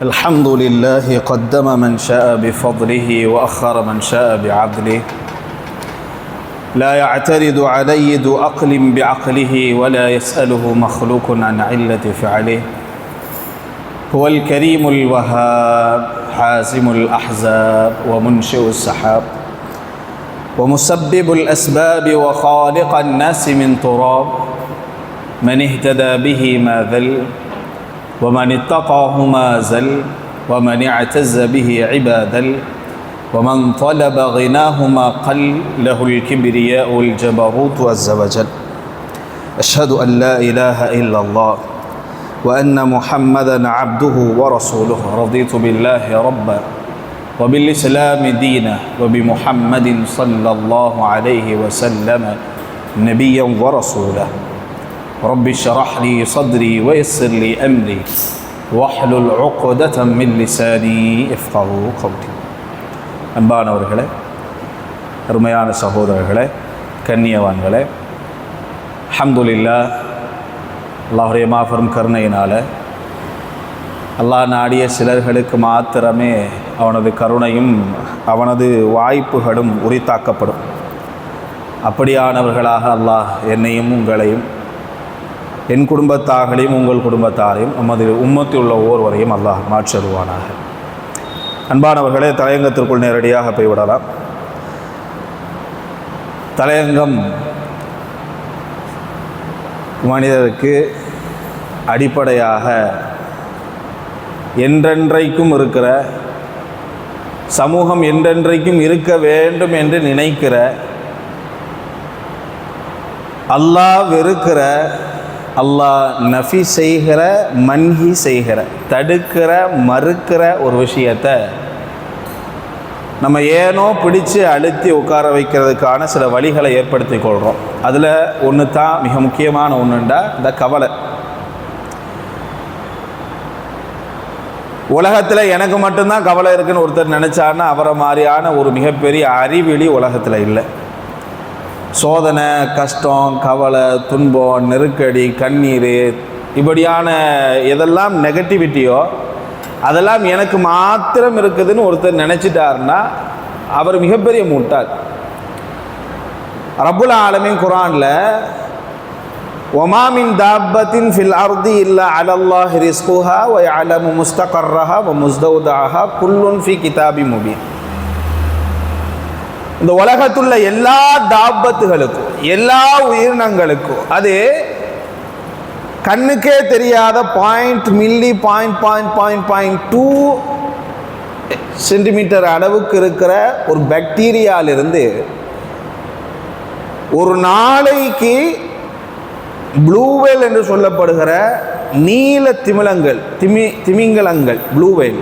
الحمد لله قدم من شاء بفضله وأخر من شاء بعدله لا يعترض عليه ذو عقل بعقله ولا يسأله مخلوق عن علة فعله هو الكريم الوهاب حازم الأحزاب ومنشئ السحاب ومسبب الأسباب وخالق الناس من تراب من اهتدى به ما ذل ومن اتقاه ما زل ومن اعتز به عبادل ومن طلب غناه ما قل له الكبرياء والجبروت عز وجل أشهد أن لا إله إلا الله وأن محمدا عبده ورسوله رضيت بالله ربا وبالإسلام دينا وبمحمد صلى الله عليه وسلم نبيا ورسولا رب اشرح لي صدري ويسر لي أمري واحلل عقدة من لساني يفقهوا قولي அன்பானவர்களே, அருமையான சகோதரர்களே, கண்ணியவான்களே, அல்ஹம்துலில்லாஹ், அல்லாஹ்வுடைய மாபெரும் கருணையினால் அல்லாஹ் நாடிய சிலர்களுக்கு மாத்திரமே அவனது கருணையும் அவனது வாய்ப்புகளும் உரித்தாக்கப்படும். அப்படியானவர்களாக அல்லாஹ் என்னையும் உங்களையும் என் குடும்பத்தார்களையும் உங்கள் குடும்பத்தாரையும் நமது உம்மத்தில் உள்ள ஒவ்வொருவரையும் அல்லாஹ் மாற்றருவானாக. அன்பானவர்களே, தலையங்கத்திற்குள் நேரடியாக போய்விடலாம். தலையங்கம் மனிதருக்கு அடிப்படையாக என்றென்றைக்கும் இருக்கிற, சமூகம் என்றென்றைக்கும் இருக்க வேண்டும் என்று நினைக்கிற, அல்லாஹ் வெறுக்கிற, அல்லாஹ் நஃபி செய்கிற, மன்ஹி செய்கிற, தடுக்கிற, மறுக்கிற ஒரு விஷயத்தை நம்ம ஏனோ பிடிச்சு அழுத்தி உட்கார வைக்கிறதுக்கான சில வழிகளை ஏற்படுத்தி கொள்கிறோம். அதில் ஒன்று தான் மிக முக்கியமான ஒன்றுண்டா இந்த கவலை. உலகத்தில் எனக்கு மட்டும்தான் கவலை இருக்குன்னு ஒருத்தர் நினச்சாருன்னா அவரை மாதிரியான ஒரு மிகப்பெரிய அறிவிலி உலகத்தில் இல்லை. சோதனை, கஷ்டம், கவலை, துன்பம், நெருக்கடி, கண்ணீர், இப்படியான எதெல்லாம் நெகட்டிவிட்டியோ அதெல்லாம் எனக்கு மாத்திரம் இருக்குதுன்னு ஒருத்தர் நினச்சிட்டாருன்னா அவர் மிகப்பெரிய முட்டாள். ரப்புல் ஆலமீன் குர்ஆனில் வமா மின் தாப்பத்தின் ஃபில் அர்தி இல்லா அலல்லாஹி ரிஸ்குஹா வ யஅலமு முஸ்தகர்ரஹா வ முஸ்தௌதஹா குல்லுன் ஃபி கிதாபின் முபீன். இந்த உலகத்துள்ள எல்லா தாபத்துகளுக்கும், எல்லா உயிரினங்களுக்கும் அது கண்ணுக்கே தெரியாத .2 சென்டிமீட்டர் அளவுக்கு இருக்கிற ஒரு பாக்டீரியாவிலிருந்து ஒரு நாளைக்கு ப்ளூவேல் என்று சொல்லப்படுகிற நீல திமிங்கலங்கள் ப்ளூவேல்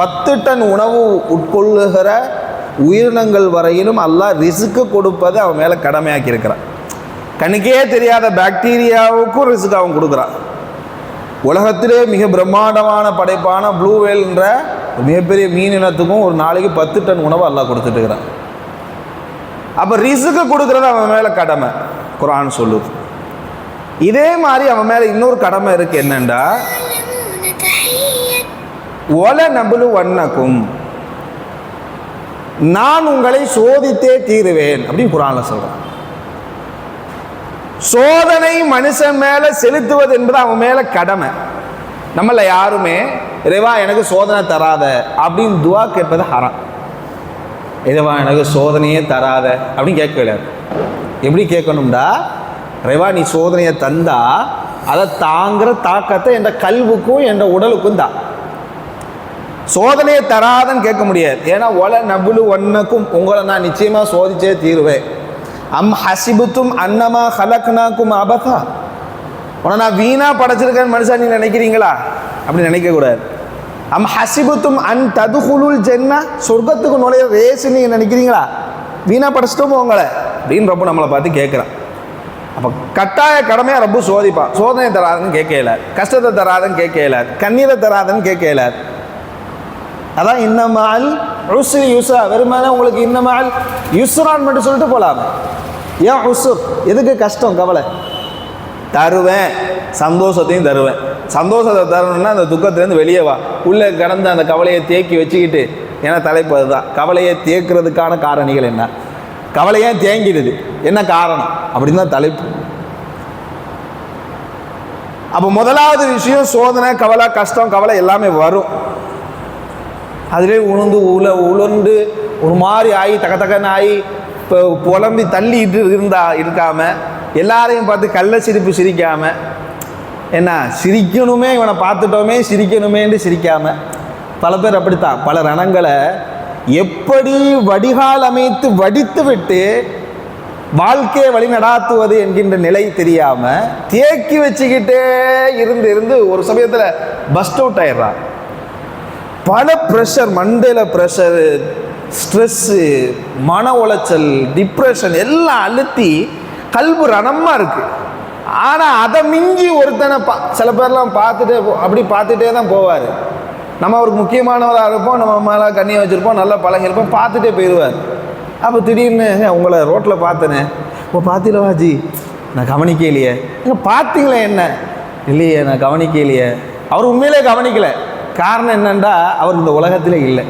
10 டன் உணவு உட்கொள்ளுகிற உயிரினங்கள் வரையிலும் அல்லாஹ் ரிஸ்க்கு கொடுப்பதை அவன் மேலே கடமையாக்கி இருக்கிறான். கண்ணுக்கே தெரியாத பாக்டீரியாவுக்கும் ரிஸ்க் அவன் கொடுக்குறான். உலகத்திலே மிக பிரம்மாண்டமான படைப்பான ப்ளூவேல்ன்ற மிகப்பெரிய மீன் இனத்துக்கும் ஒரு நாளைக்கு 10 டன் உணவு அல்லாஹ் கொடுத்துட்டு இருக்கிறான். அப்போ ரிஸ்க்கு கொடுக்குறது அவன் மேலே கடமை, குர்ஆன் சொல்லுது. இதே மாதிரி அவன் மேலே இன்னொரு கடமை இருக்கு. என்னண்டா, ஒல நபுலு வண்ணக்கும், நான் உங்களை சோதித்தே தீருவேன் அப்படின்னு குர்ஆன்ல சொல்றான். சோதனை மனுஷன் மேல செலுத்துவது என்பது அவன் மேல கடமை. நம்மள யாருமே இறைவா எனக்கு சோதனை தராத அப்படின்னு துவா கேட்பது ஹராம். இறைவா எனக்கு சோதனையே தராத அப்படின்னு கேட்கல. எப்படி கேட்கணும்டா, இறைவா நீ சோதனையை தந்தா அதை தாங்குற தாக்கத்தை என் கல்வுக்கும் என் உடலுக்கும் தான். சோதனையை தராதன்னு கேட்க முடியாது. ஏன்னா ஒல நபுலு ஒன்னக்கும், உங்களை நான் நிச்சயமாக சோதிச்சே தீருவேன். அம் ஹசிபுத்தும் அன்னமா ஹலக்னாக்கும் அபதா, உன்னை நான் வீணா படைச்சிருக்கேன்னு மனுஷா நீ நினைக்கிறீங்களா? அப்படி நினைக்கக்கூடாது. அம் ஹசிபுத்தும் அன் ததுகுலுல் ஜென்னா, சொர்க்கத்துக்கு நுழைய ரேசு நீங்கள் நினைக்கிறீங்களா? வீணா படைச்சிட்டோமோ உங்களை அப்படின்னு ரப்பு நம்மளை பார்த்து கேட்குறான். அப்போ கட்டாய கடமையாக ரப்பு சோதிப்பான். சோதனை தராதுன்னு கேட்கல, கஷ்டத்தை தராதுன்னு கேட்கல, கண்ணீரை தராதுன்னு கேட்கல. அதான் இன்னமால் உஸ்ரி யுஸ்ரா, வெறுமனே உங்களுக்கு இன்னமால் யுஸ்ரான் மட்டும் சொல்லிட்டு போகலாம். ஏன் உஸ்ர், எதுக்கு கஷ்டம், கவலை? தருவேன், சந்தோஷத்தையும் தருவேன். சந்தோஷத்தை தரணும்னா அந்த துக்கத்துலேருந்து வெளியே வா, உள்ளே கடந்து அந்த கவலையை தேக்கி வச்சுக்கிட்டு. ஏன்னா தலைப்பு அதுதான், கவலையை தேக்கிறதுக்கான காரணிகள் என்ன, கவலையே தேங்கிடுது என்ன காரணம் அப்படின்னு தான் தலைப்பு. அப்போ முதலாவது விஷயம் சோதனை, கவலை, கஷ்டம், கவலை எல்லாமே வரும். அதிலே உளுந்து ஒரு மாதிரி ஆகி தக்கன்னு ஆகி இப்போ புலம்பி தள்ளிட்டு இருக்காம, எல்லாரையும் பார்த்து கள்ள சிரிப்பு சிரிக்காம, என்ன சிரிக்கணுமே இவனை பார்த்துட்டோமே சிரிக்கணுமேன்னு சிரிக்காம, பல பேர் அப்படித்தான் பல ரணங்களை எப்படி வடிகால் அமைத்து வடித்து விட்டு வாழ்க்கையை வழி நடாத்துவது என்கின்ற நிலை தெரியாம தேக்கி வச்சுக்கிட்டே இருந்து ஒரு சமயத்தில் பஸ்ட் அவுட் ஆயிடுறான். பல ப்ரெஷர், மண்டையில ப்ரெஷர், ஸ்ட்ரெஸ்ஸு, மன உளைச்சல், டிப்ரெஷன் எல்லாம் அழுத்தி கல்பு ரணமாக இருக்குது. ஆனால் அதை மிஞ்சி ஒருத்தனை சில பேர்லாம் பார்த்துட்டே தான் போவார். நம்ம அவருக்கு முக்கியமானவராக இருப்போம், நம்ம மேலே கண்ணியை வச்சுருப்போம், நல்லா பழகிருப்போம், பார்த்துட்டே போயிடுவார். அப்போ திடீர்னு உங்களை ரோட்டில் பார்த்தேனே, இப்போ பார்த்தீங்களா ஜி, நான் கவனிக்கலையே. நீங்கள் பார்த்தீங்களே என்ன, இல்லையே நான் கவனிக்கலையே. அவர் உண்மையிலே கவனிக்கலை. காரணம் என்னென்னா அவர் இந்த உலகத்தில் இல்லை.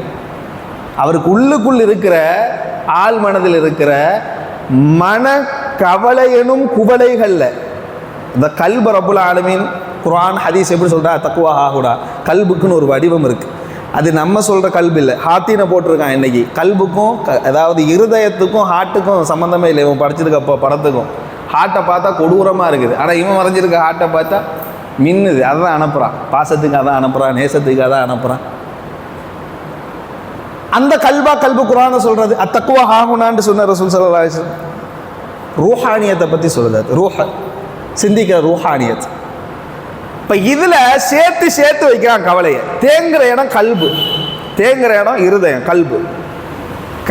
அவருக்கு உள்ளுக்குள் இருக்கிற ஆள் மனதில் இருக்கிற மன கவலை எனும் குவளைகளில் இந்த கல்பு ரப்புல் ஆலமீன் குர்ஆன் ஹதீஸ் எப்படி சொல்கிறா, தக்குவா ஹாஹுடா, கல்புக்குன்னு ஒரு வடிவம் இருக்குது. அது நம்ம சொல்கிற கல்பு இல்லை, ஹாத்தினை போட்டிருக்கான் இன்னைக்கு. கல்புக்கும் அதாவது இருதயத்துக்கும் ஹார்ட்டுக்கும் சம்மந்தமே இல்லை. இவன் படிச்சிருக்கப்போ படத்துக்கும் ஹார்ட்டை பார்த்தா கொடூரமாக இருக்குது, ஆனால் இவன் வரைஞ்சிருக்க ஹார்ட்டை பார்த்தா மின்னுது. அதான் அனுப்புகிறான், பாசத்துக்கு அதான் அனுப்புகிறான், நேசத்துக்கு அதான் அனுப்புகிறான். அந்த கல்பு குர்ஆனை சொல்கிறது. அத்தக்குவா ஹாஹுனான்னு சொன்ன ரசூல் ஸல்லல்லாஹு அலைஹி வஸல்லம் ரூஹானியத்தை பற்றி சொல்லுது. ரூஹ சிந்திக்கிற ரூஹானியத். இப்போ இதில் சேர்த்து வைக்கிறான் கவலையை. தேங்குற இடம் கல்பு, தேங்குற இடம் இருதயம், கல்பு.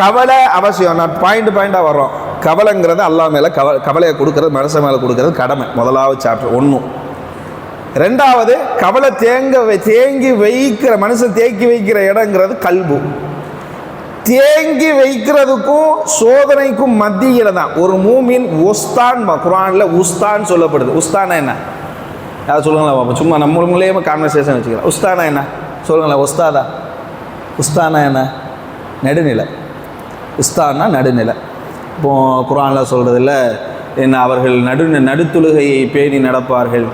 கவலை அவசியம், நான் பாயிண்டாக வர்றோம். கவலைங்கிறது அல்லாஹ் மேலே கவலையை கொடுக்கறது, மனசு மேலே கொடுக்கறது கடமை. முதலாவது சாப்டர் 1. ரெண்டாவது, கவலை தேங்கி வைக்கிற மனுஷன் தேக்கி வைக்கிற இடங்கிறது கல்பு. தேங்கி வைக்கிறதுக்கும் சோதனைக்கும் மத்தியில் தான் ஒரு மூமின் உஸ்தான். குர்ஆனில் உஸ்தான் சொல்லப்படுது. உஸ்தானா என்ன, யார் சொல்லுங்களா பாப்பா, சும்மா நம்மளே கான்வர்சேஷன் வச்சுக்கலாம். உஸ்தானா என்ன சொல்லுங்களேன். உஸ்தாதா, உஸ்தானா என்ன, நடுநிலை. உஸ்தானா நடுநிலை. இப்போது குர்ஆனில் சொல்கிறதில்ல என்ன, அவர்கள் நடுத்தொழுகையை பேணி நடப்பார்கள்.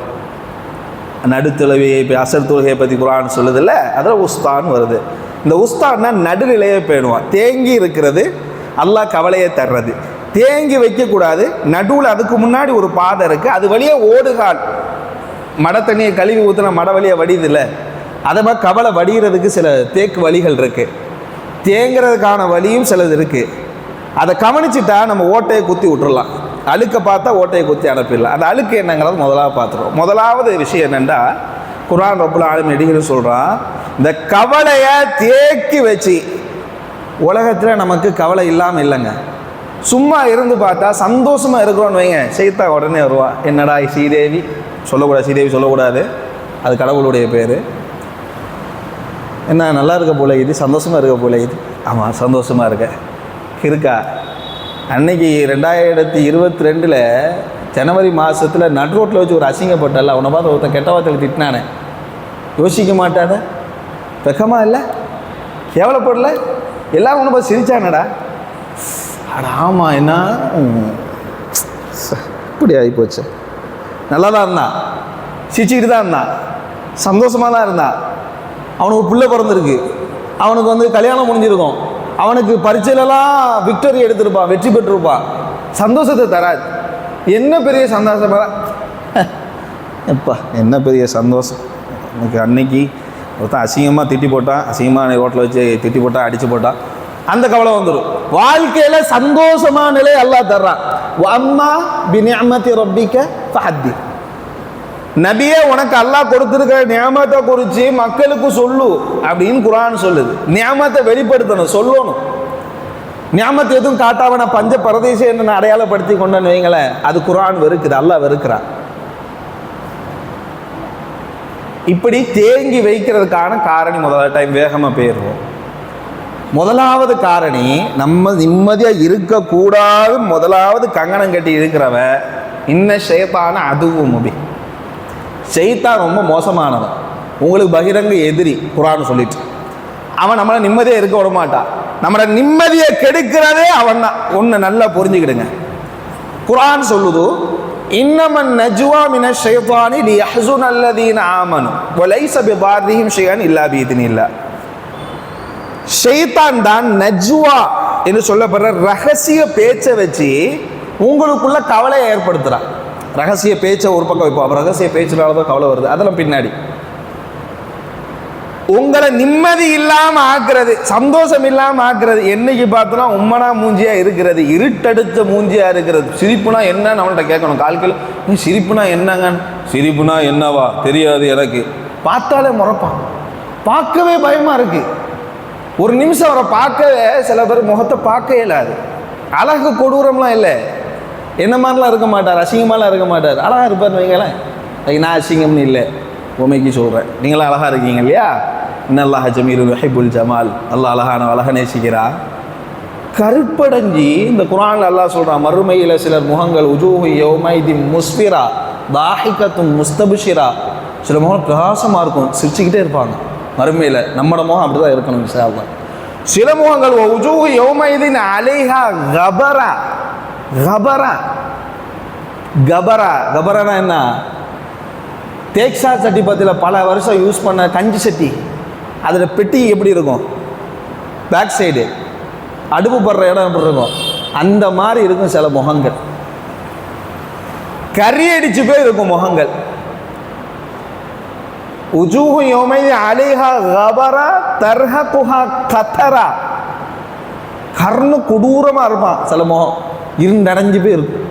நடுத்தொழுகையை அசர் தொழுகையை பற்றி குர்ஆன் சொல்லுதில்ல, அதில் உஸ்தான் வருது. இந்த உஸ்தான்னா நடுநிலையை பேணுவான். தேங்கி இருக்கிறது அல்லாஹ் கவலையை தர்றது. தேங்கி வைக்கக்கூடாது. நடுவில் அதுக்கு முன்னாடி ஒரு பாதை இருக்குது, அது வழியே ஓடுகால். மடை தண்ணியை கழுவி ஊற்றின மடை வழியை வடியுது இல்லை, அதை மாதிரி கவலை வடிகிறதுக்கு சில தேக்கு வழிகள் இருக்குது. தேங்கிறதுக்கான வழியும் சிலது இருக்குது. அதை கவனிச்சுட்டா நம்ம ஓட்டையை குத்தி விட்டுறலாம். அழுக்கை பார்த்தா ஓட்டையை குத்தி அனுப்பிடலாம். அந்த அழுக்கு என்னங்கிறது முதலாவது பார்த்துருவோம். முதலாவது விஷயம் என்னென்னா, குர்ஆன் ரப்புல் ஆலமீன் நடிகர் சொல்கிறான், இந்த கவலையை தேக்கி வச்சு உலகத்தில் நமக்கு கவலை இல்லாமல் இல்லைங்க. சும்மா இருந்து பார்த்தா சந்தோஷமாக இருக்கிறோன்னு வைங்க, செய்தா உடனே வருவா. என்னடா ஸ்ரீதேவி சொல்லக்கூடாது, ஸ்ரீதேவி சொல்லக்கூடாது, அது கடவுளுடைய பேர். என்ன நல்லா இருக்க போல இது, சந்தோஷமாக இருக்க போல இது. ஆமாம் சந்தோஷமாக இருக்கா. அன்னைக்கு 2022 ஜனவரி மாதத்தில் நடுரோட்டில் வச்சு ஒரு அசிங்கப்பட்டல, அவனை பார்த்து ஒருத்தன் கெட்ட வார்த்தையில் திட்டினானே, யோசிக்க மாட்டாத, வெக்கமாக இல்லை, கேவலப்படல, எல்லாரும் ஒன்று பார்த்து சிரிச்சானடா. அட ஆமாம், என்ன இப்படி ஆகிப்போச்சு. நல்லா தான் இருந்தான், சிரிச்சுக்கிட்டு தான் இருந்தான், சந்தோஷமாக தான் இருந்தான். அவனுக்கு பிள்ளை பிறந்திருக்கு, அவனுக்கு கல்யாணம் முடிஞ்சிருக்கும், அவனுக்கு பரீட்சையிலலாம் விக்டரி எடுத்திருப்பான், வெற்றி பெற்றிருப்பான். சந்தோஷத்தை தராது. என்ன பெரிய சந்தோஷமா எப்பா, என்ன பெரிய சந்தோஷம் எனக்கு. அன்னைக்கு ஒருத்தன் அசிங்கமாக திட்டி போட்டான், அசிங்கமாக ரோட்டில் வச்சு திட்டி போட்டான், அடித்து போட்டான், அந்த கவலை வந்துடும். வாழ்க்கையில் சந்தோஷமான நிலை அல்லாஹ் தர்றான். அம்மா பிநிஅமதி ரப்பிக ஃபஹத்தி. நபியே, உனக்கு அல்லாஹ் கொடுத்துருக்கிற நியாமத்தை குறித்து மக்களுக்கு சொல்லு அப்படின்னு குர்ஆன் சொல்லுது. நியாமத்தை வெளிப்படுத்தணும், சொல்லணும். நியாமத்தை எதுவும் காட்டாம நான் பஞ்ச பரதேசம் என்ன அடையாளப்படுத்தி கொண்டேன்னு வைங்களேன், அது குர்ஆன் வெறுக்குது, அல்லாஹ் வெறுக்கிறான். இப்படி தேங்கி வைக்கிறதுக்கான காரணி முதலாவது டைம் வேகமாக போயிடுவோம். முதலாவது காரணி, நம்ம நிம்மதியாக இருக்கக்கூடாது. முதலாவது கங்கணம் கட்டி இருக்கிறவன் இன்ன ஷைத்தான அதுவும் முபி. ஷைத்தான் ரொம்ப மோசமானவன், உங்களுக்கு பகிரங்க எதிரி. குர்ஆன் சொல்லிட்டு அவன் நம்மளை நிம்மதியை இருக்க விட மாட்டான். நம்மளை நிம்மதியை கெடுக்கிறதே அவன் தான். ஒன்று நல்லா புரிஞ்சுக்கிடுங்க. குர்ஆன் சொல்லுது, இன்னமன் நஜ்வா மினஷ் ஷைத்தானி லியஹ்ஸுன அல்லதீன ஆமனு வலைஸ பிதார்ரிஹிம் ஷைஅன் இல்லா பிஇذனில்லாஹ். ஷைத்தான் தான் நஜ்வா என்று சொல்லப்படுற ரகசிய பேச்சை வச்சு உங்களுக்குள்ள கவலையை ஏற்படுத்துறான். ரகசிய பேச்சை ஒரு பக்கம் வைப்போம், ரகசிய பேச்சினால தான் கவலை வருது, அதெல்லாம் பின்னாடி. உங்களை நிம்மதி இல்லாம ஆக்குறது, சந்தோஷம் இல்லாம ஆக்குறது. என்னைக்கு பார்த்தோன்னா உம்மனா மூஞ்சியா இருக்கிறது, இருட்டடுத்த மூஞ்சியா இருக்கிறது. சிரிப்புனா என்னன்னு அவன்கிட்ட கேட்கணும். கால்கில் நீ சிரிப்புனா என்னங்க? சிரிப்புனா என்னவா தெரியாது எனக்கு. பார்த்தாலே முறைப்பான், பார்க்கவே பயமா இருக்கு. ஒரு நிமிஷம் அவரை பார்க்கவே சில பேர் முகத்தை பார்க்க இயலாது. அழகு கொடூரம்லாம் இல்லை, என்ன மாதிரிலாம் இருக்க மாட்டார், அசிங்கமாலாம் இருக்க மாட்டார், அழகா இருப்பார் வைங்களேன். நான் அசிங்கம்னு இல்லை, உண்மைக்கு சொல்கிறேன். நீங்களாம் அழகாக இருக்கீங்க இல்லையா? இன்னல்லாஹ ஜமீலுல் யுஹிப்புல் ஜமால். அல்லாஹ் அழகான அழகை நேசிக்கிறா. கருப்படைஞ்சி இந்த குர்ஆன்ல அல்லாஹ் சொல்கிறான், மறுமையில் சிலர் முகங்கள் உஜூஹு யௌமைதின் முஸ்பிரா தாஹிகத்துன் முஸ்தபிஷிரா. சில முகம் பிரகாசமாக இருக்கும், சிரிச்சுக்கிட்டே இருப்பாங்க மறுமையில். நம்மளோட முகம் அப்படி தான் இருக்கணும் இன்ஷா அல்லாஹ். சில முகங்கள் உஜூஹு யௌமைதின் அலைஹா கபரா. கபரா கபரா கபரானா என்ன? தேக்ஸா சட்டி பற்றியில் பல வருஷம் யூஸ் பண்ண கஞ்சி சட்டி, அதில் பெட்டி எப்படி இருக்கும், பேக் சைடு அடுப்பு படுற இடம் எப்படி இருக்கும், அந்த மாதிரி இருக்கும் சில முகங்கள். கறி அடிச்சு போய் இருக்கும் முகங்கள். உஜூஹு யௌமைதி அலைஹா கபரா தர்ஹகுஹா கதரா. கர்ணு கொடூரமாக இருப்பான் சில முகம், இருண்டடைஞ்சு போய் இருக்கும்.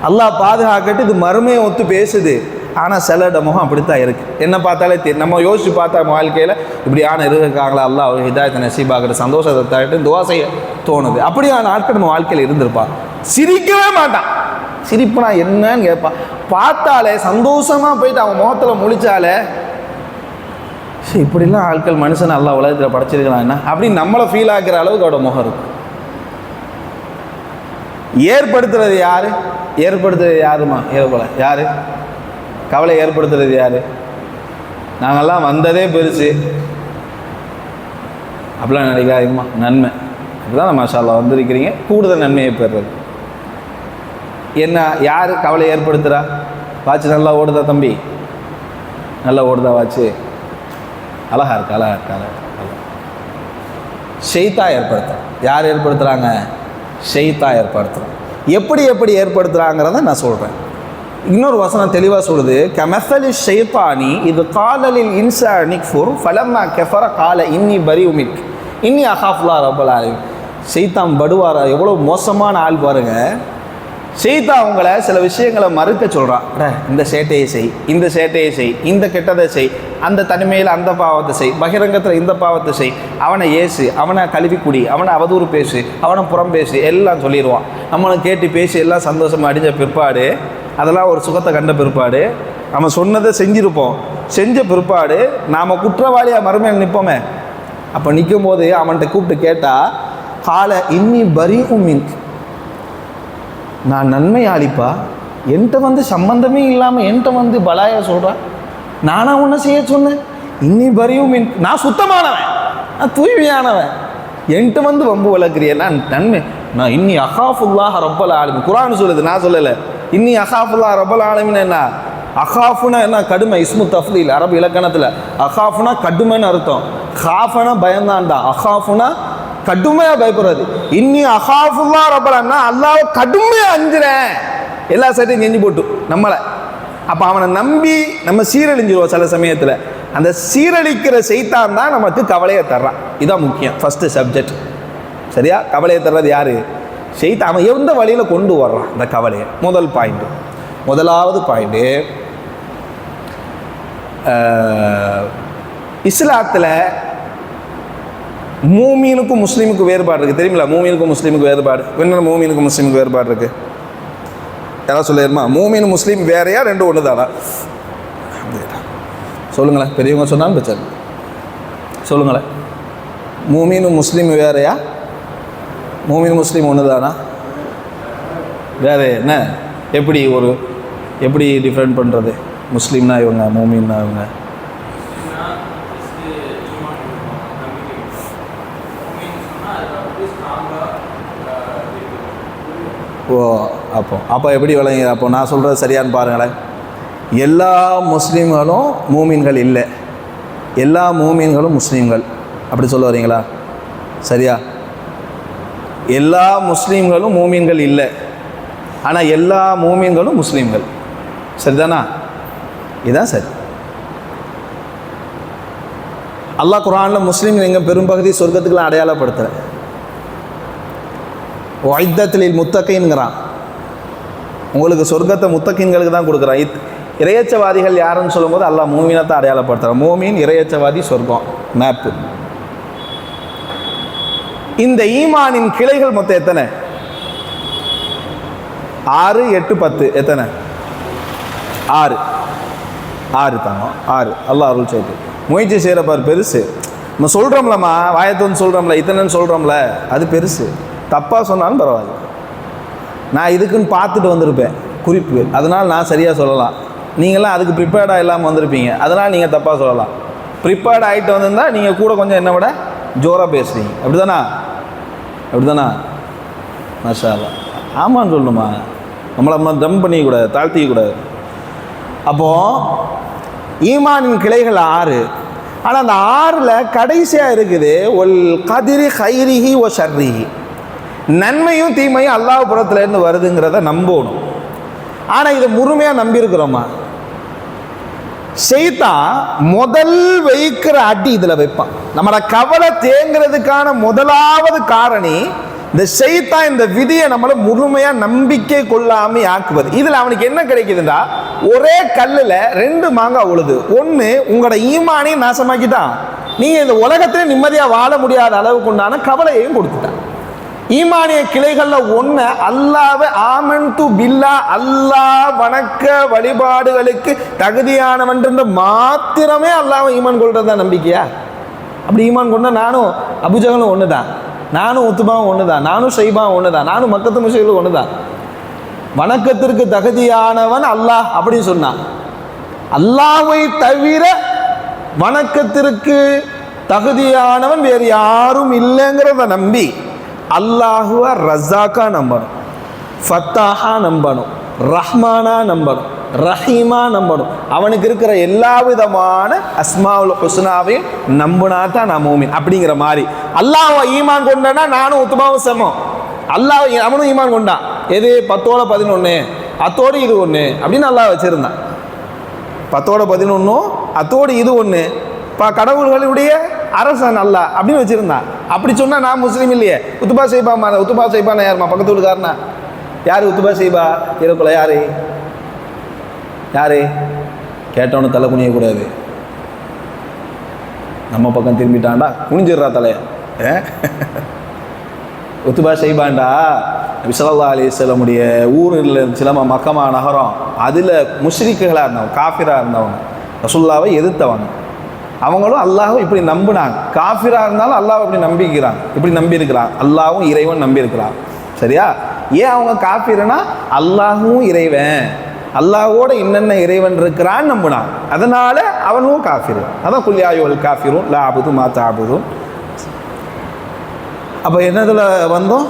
அல்லாஹ் பாதுகாக்கட்டு. இது மறுமையை ஒத்து பேசுது, ஆனால் சில முகம் அப்படித்தான் இருக்குது. என்ன பார்த்தாலே தெரியும். நம்ம யோசிச்சு பார்த்தா வாழ்க்கையில் இப்படியான இருக்காங்களா, அல்லாஹ் அவர் ஹிதாயத்தை நசீபாக்கிற சந்தோஷத்தை தட்டு துவா செய்ய தோணுது. அப்படியான ஆட்கள் நம்ம வாழ்க்கையில் இருந்திருப்பான். சிரிக்கவே மாட்டான். சிரிப்புனா என்னன்னு கேட்பான். பார்த்தாலே சந்தோஷமாக போயிட்டு அவன் முகத்தில் முழிச்சாலே இப்படிலாம் ஆட்கள் மனுஷன் அல்லாஹ் உலகத்தில் படைச்சிருக்கலாம் என்ன அப்படின்னு நம்மளை ஃபீல் ஆகிற அளவுக்கு அவட முகம் இருக்கும். ஏற்படுத்துறது யாரு? ஏற்படுத்துறது யாருமா? ஏற்பட யாரு? கவலை ஏற்படுத்துறது யாரு? நாங்கள்லாம் வந்ததே பெருசு அப்படிலாம் நினைக்காதீங்கம்மா. நன்மை அப்படிதான் மாஷா அல்லாஹ் வந்திருக்கிறீங்க, கூடுதல் நன்மையை பெறுறது. என்ன யார் கவலை ஏற்படுத்துகிறா? வாட்சி நல்லா ஓடுதா தம்பி? நல்லா ஓடுதா வாட்சி? அழகா இருக்கு, அழகா இருக்கு, அழகா இருக்கு. ஷைத்தான் ஏற்படுத்துகிறான். யார் ஏற்படுத்துகிறாங்க? ஷைத்தான் ஏற்படுத்துகிறான். எப்படி எப்படி ஏற்படுத்துகிறாங்கிறத நான் சொல்கிறேன். இன்னொரு வசனம் தெளிவாக சொல்லுது, கமஸலி ஷைத்தானி இது காலலில் இன்சானி குஃபுர் ஃபலம்மா கஃபர கால இன்னி பரிஉ மின்க் இன்னி அகாஃபுல்லாஹ் ரப்பல் ஆலமீன். ஷைத்தான் படுவாரா, எவ்வளோ மோசமான ஆள் பாருங்க. ஷைத்தான் அவங்கள சில விஷயங்களை மறுக்க சொல்கிறான். இந்த சேட்டையை செய், இந்த சேட்டையை செய், இந்த கெட்டதை செய், அந்த தனிமையில் அந்த பாவத்தை செய், பகிரங்கத்தில் இந்த பாவத்தை செய், அவனை ஏசு, அவனை கழுவி குடி, அவனை அவதூறு பேசு, அவனை புறம் பேசு, எல்லாம் சொல்லிடுவான். நம்மளை கேட்டு பேசி எல்லாம் சந்தோஷமாக அடிஞ்ச பிற்பாடு, அதெல்லாம் ஒரு சுகத்தை கண்ட பிற்பாடு, நம்ம சொன்னதை செஞ்சுருப்போம். செஞ்ச பிற்பாடு நாம் குற்றவாளியாக மறுமையில் நிற்போமே. அப்போ நிற்கும் போது அவன்கிட்ட கூப்பிட்டு கேட்டால், கால இன்னி பரிஉ மின்க், நான் நன்மையாளிப்பா, என்கிட்ட வந்து சம்பந்தமே இல்லாமல் என்கிட்ட வந்து பலாயா சொல்கிறான், நானா ஒன்று செய்ய சொன்னேன்? இன்னி பரிஉ மின்க், நான் சுத்தமானவன், நான் தூய்மையானவன், என்கிட்ட வந்து வம்பு வளர்க்குறிய, நான் நன்மை, நான் இன்னி அகாஃபுல்லாஹ் ரப்பல் ஆலமீன். குர்ஆன் சொல்லுது, நான் சொல்லலை. இன்னி அகாஃபுல்லாஹ் ரப்பல் ஆலமீன் என்ன? அகாஃபுனா என்ன? கடுமை. இஸ்மு தஃதீல் அரபு இலக்கணத்தில். அகாஃபுனா கடுமைன்னு அர்த்தம், காஃபனா பயந்தான்டா, அகாஃபுனா கடுமையாக பயப்படுறது. இன்னி அகாஃபுல்லாஹ் ரப்பல் ஆலமீன், அல்லாஹ் கடுமையாக அஞ்சுறேன், எல்லா சைட்டையும் செஞ்சு போட்டு நம்மளை. அப்போ அவனை நம்பி நம்ம சீரழிஞ்சிருவோம் சில சமயத்தில். அந்த சீரழிக்கிற ஷைத்தான் தான் நமக்கு கவலையை தர்றான். இதுதான் முக்கியம், ஃபஸ்ட்டு சப்ஜெக்ட். சரியா? கவலையை தர்றது யாரு? ஷைத்தான். அவன் எந்த வழியில் கொண்டு வர்றான் இந்த கவலையை? முதல் பாயிண்ட்டு, முதலாவது பாயிண்ட்டு, இஸ்லாத்தில் மூமீனுக்கும் முஸ்லீமுக்கும் வேறுபாடு இருக்குது. தெரியுங்களா? மூமீனுக்கும் முஸ்லீமுக்கு வேறுபாடு என்ன? மூமீனுக்கும் முஸ்லீமுக்கு வேறுபாடு இருக்குது. யாராவது சொல்லிடுமா? மூமீன் முஸ்லீம் வேறையா? ரெண்டு ஒன்று தானா? சொல்லுங்களேன். பெரியவங்க சொன்னாலும் பிரச்சனை. சொல்லுங்களேன். மூமீனும் முஸ்லீம் வேறையா? மூமின் முஸ்லீம் ஒன்று தானா? வேறு என்ன? எப்படி எப்படி டிஃப்ரெண்ட் பண்ணுறது? முஸ்லீம்னா இவங்க, மூமின்னா இவங்க. ஓ, அப்போ எப்படி விளங்க? அப்போ நான் சொல்கிறது சரியான்னு பாருங்களேன். எல்லா முஸ்லீம்களும் மூமின்கள் இல்லை, எல்லா மூமின்களும் முஸ்லீம்கள், அப்படி சொல்ல வரீங்களா? சரியா? எல்லா முஸ்லீம்களும் மூமின்கள் இல்லை, ஆனால் எல்லா மூமின்களும் முஸ்லீம்கள். சரிதானா? இதுதான் சரி. அல்லாஹ் குர்ஆனில் முஸ்லீம்கள் எங்கள் பெரும்பகுதி சொர்க்கத்துக்குலாம் அடையாளப்படுத்துகிற ஒய்தத்தில் முத்தகைன்கிறான். உங்களுக்கு சொர்க்கத்தை முத்தகின்களுக்கு தான் கொடுக்குறான். இறையச்சவாதிகள் யாருன்னு சொல்லும்போது அல்லாஹ் மூமினத்தை அடையாளப்படுத்துகிறான். மூமின், இறையச்சவாதி, சொர்க்கம் மேப்பு. இந்த ஈமானின் கிளைகள் மொத்தம் எத்தனை? 6, 8, 10 எத்தனை? 6 தாங்க, 6. அல்லாஹ் அருள் செய்து முயற்சி செய்கிறப்பார் பெருசு. நம்ம சொல்கிறோம்லம்மா, வாயத்தோன்னு சொல்கிறோம்ல, இத்தனைன்னு சொல்கிறோம்ல, அது பெருசு. தப்பாக சொன்னாலும் பரவாயில்ல, நான் இதுக்குன்னு பார்த்துட்டு வந்திருப்பேன் குறிப்பு, அதனால் நான் சரியாக சொல்லலாம். நீங்களாம் அதுக்கு ப்ரிப்பேர்டாக இல்லாமல் வந்திருப்பீங்க, அதனால் நீங்கள் தப்பாக சொல்லலாம். ப்ரிப்பேர்ட் ஆகிட்டு வந்திருந்தால் நீங்கள் கூட கொஞ்சம் என்னை விட ஜோராக பேசுவீங்க. அப்படி தானா? மாஷா அல்லாஹ். ஆமான்னு சொல்லணுமா? நம்மளை ஜம்ப் பண்ணிக்கூடாது, தாழ்த்திக்கூடாது. அப்போது ஈமானின் கிளைகள் 6, ஆனால் அந்த 6ல் கடைசியாக இருக்குது ஒல் கதிரி ஹைரிஹி ஓ ஷர்ரிஹி, நன்மையும் தீமையும் அல்லாஹ் புறத்துலேருந்து வருதுங்கிறத நம்பணும். ஆனால் இதை முழுமையாக நம்பியிருக்கிறோமா? ஷைத்தான் முதல் வைக்கிற அடி இதில் வைப்பான். நம்மளோட கவலை தேங்கிறதுக்கான முதலாவது காரணி இந்த ஷைத்தான் இந்த விதியை நம்மளை முழுமையாக நம்பிக்கை கொள்ளாமல் ஆக்குவது. இதில் அவனுக்கு என்ன கிடைக்குதுன்னா, ஒரே கல்லில் 2 மாங்காய் உழுது. ஒன்று உங்களோட ஈமானையும் நாசமாக்கிட்டான், நீங்கள் இந்த உலகத்திலே நிம்மதியாக வாழ முடியாத அளவுக்கு உண்டான கவலையையும் கொடுத்துட்டான். ஈமானிய கிளைகளில் ஒன்று அல்லாஹ்வை ஆமன்து பில்லா, அல்லாஹ் வணக்க வழிபாடுகளுக்கு தகுதியானவன் மாத்திரமே அல்லாஹ்வை ஈமான் கொள்றது தான் நம்பிக்கையா? அப்படி ஈமான் கொண்டா நானும் அபுஜகலும் ஒன்று தான், நானும் உத்துபாவும் ஒன்று தான், நானும் ஷைபாவும் ஒன்று தான், நானும் மக்கத்து முஷைகளும் ஒன்று தான். வணக்கத்திற்கு தகுதியானவன் அல்லாஹ் அப்படின்னு சொன்னான். அல்லாஹ்வை தவிர வணக்கத்திற்கு தகுதியானவன் வேறு யாரும் இல்லைங்கிறத நம்பி அல்லாஹுவ ரஸாக்கா நம்பணும், ஃபத்தாஹா நம்பணும், ரஹ்மானா நம்பணும், ரஹீமா நம்பணும். அவனுக்கு இருக்கிற எல்லா விதமான அஸ்மாவுல் ஹுஸ்னாவையும் நம்பினா தான் நான் மூமின். அப்படிங்கிற மாதிரி அல்லாஹ்வை ஈமான் கொண்டனா நானும் உத்துபாவும் சமம். அல்லாஹ் அவனும் ஈமான் கொண்டான். எது? 10ஓட 11, அத்தோடு இது 1 அப்படின்னு அல்லாஹ் வச்சிருந்தான். 10ஓட 11, அத்தோடு இது 1, கடவுள்களுடைய அரசன் அல்லாஹ் அப்படின்னு வச்சிருந்தான். அப்படி சொன்னா நான் முஸ்லீம் இல்லையே. உத்துபா சைபா யாருமா? பக்கத்து வீட்டுக்காரனா? யாரு உத்துபா சைபா? இருக்கல யாரு கேட்டவனு தலை குனியக்கூடாது. நம்ம பக்கம் திரும்பிட்டான்டா குனிஞ்சிடுறா தலைய. உத்துபா சைபாண்டா நபி ஸல்லல்லாஹு அலைஹி வஸல்லமுடைய ஊரில் இருந்துச்சுலாமா, மக்கமா நகரம், அதில் முஷ்ரிக்குகளாக இருந்தவங்க, காஃபிராக இருந்தவங்க, ரசூலுல்லாஹ்வை எதிர்த்தவங்க. அவங்களும் அல்லாஹ்வை இப்படி நம்பினாங்க. காஃபிராக இருந்தாலும் அல்லாஹ்வை இப்படி நம்பியிருக்கிறாங்க. அல்லாஹ்வும் இறைவன் நம்பியிருக்கிறான். சரியா? ஏன் அவங்க காஃபிர்னா அல்லாஹ்வும் இறைவன், அல்லாஹ்வோட என்னென்ன இறைவன் இருக்கிறான்னு நம்பினாங்க. அதனால அவனும் காஃபிர். அதான் குல் யா அய்யுஹல் காஃபிரூன் லா அபுது மா தஅபுதூன். அப்போ என்னதில் வந்தோம்?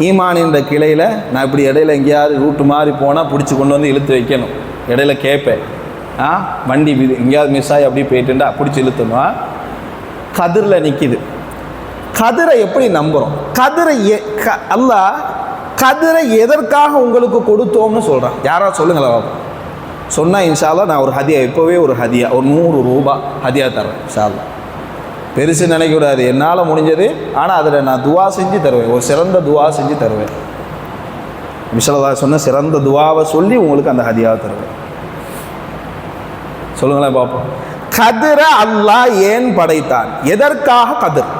ஈமானின்ற கிளையில் நான் இப்படி இடையில எங்கேயாவது ரூட்டு மாதிரி போனால் பிடிச்சி கொண்டு வந்து இழுத்து வைக்கணும். இடையில கேட்பேன், வண்டி எங்கேயாவது மிஸ் ஆகி அப்படி போயிட்டுண்டா பிடிச்சி இழுத்தணும். கதிரில் நிற்கிது. கதிரை எப்படி நம்புகிறோம்? அல்லாஹ் கதிரை எதற்காக உங்களுக்கு கொடுத்தோம்னு சொல்கிறான். யாராவது சொல்லுங்களா பாப்போம். சொன்னால் இன்ஷா அல்லாஹ் நான் ஒரு ஹதியா, இப்போவே ஒரு ஹதியா, ஒரு 100 ரூபாய் ஹதியா தரேன் இன்ஷா அல்லாஹ். பெருசு நினைக்கக்கூடாது, என்னால் முடிஞ்சது. ஆனால் அதில் நான் துவா செஞ்சு தருவேன், ஒரு சிறந்த துவா செஞ்சு தருவேன். மிஷல்லா சொன்ன சிறந்த துவாவை சொல்லி உங்களுக்கு அந்த ஹதியாவை தருவேன். சொல்லுங்களேன் பார்ப்போம். கதிரை அல்லாஹ் ஏன் படைத்தான்? எதற்காக கதிர்?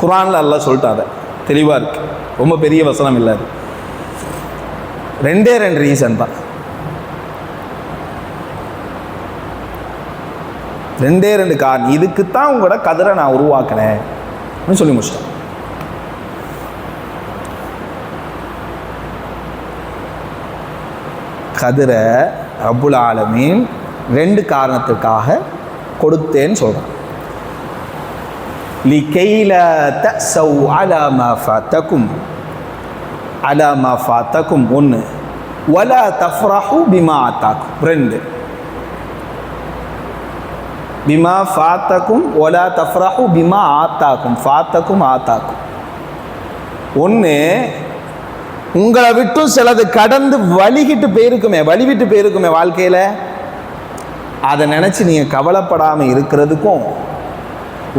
குர்ஆன்ல அல்லாஹ் சொல்லிட்டாங்க, தெளிவாக இருக்கு, ரொம்ப பெரிய வசனம் இல்லை. 2 ரீசன் தான். 2 காரணம். இதுக்குத்தான் உங்களோட கதிரை நான் உருவாக்கினேன் சொல்லி முடிச்சிட்டேன். கதிரை ரப்புல் ஆலமீன் 2 காரணத்துக்காக கொடுத்தேன்னு சொல்கிறான். லிகைல தஸவ் அலா மா ஃபாத்தகும், அலா மா ஃபாத்தகும் 1, வலா தஃப்ரஹு பிமா ஆத்தாக்கும் 2. பிமா ஃபாத்தகும் வலா தஃப்ரஹு பிமா ஆத்தாக்கும், ஃபாத்தகும் ஆத்தாக்கும். 1, உங்களை விட்டும் சிலது கடந்து வழிவிட்டு போயிருக்குமே வாழ்க்கையில், அதை நினச்சி நீங்கள் கவலைப்படாமல் இருக்கிறதுக்கும்,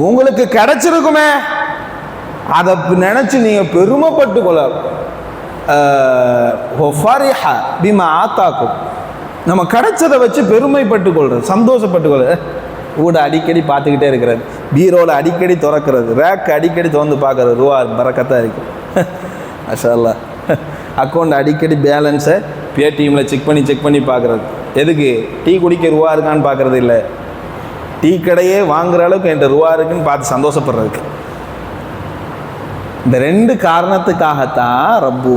உங்களுக்கு கிடைச்சிருக்குமே அதை நினச்சி நீங்கள் பெருமைப்பட்டு கொள்ள பிமா ஆத்தாக்கும், நம்ம கிடைச்சதை வச்சு பெருமைப்பட்டு கொள்வது, சந்தோஷப்பட்டு கொள்வது. வீடு அடிக்கடி பார்த்துக்கிட்டே இருக்கிறது, பீரோவில் அடிக்கடி திறக்கிறது, ரேக் அடிக்கடி திறந்து பார்க்கறது, ரூபா பறக்கத்தான் இருக்கு. மாஷா அல்லாஹ். அக்கௌண்ட் அடிக்கடி பேலன்ஸை பேடிஎம்மில் செக் பண்ணி பார்க்குறது. எதுக்கு? டீ குடிக்க ரூபா இருக்கான்னு பார்க்குறது இல்லை, டீ கடையே வாங்குற அளவுக்கு என்கிட்ட ரூபா இருக்குன்னு பார்த்து சந்தோஷப்படுறதுக்கு. இந்த 2 காரணத்துக்காகத்தான் ரப்பு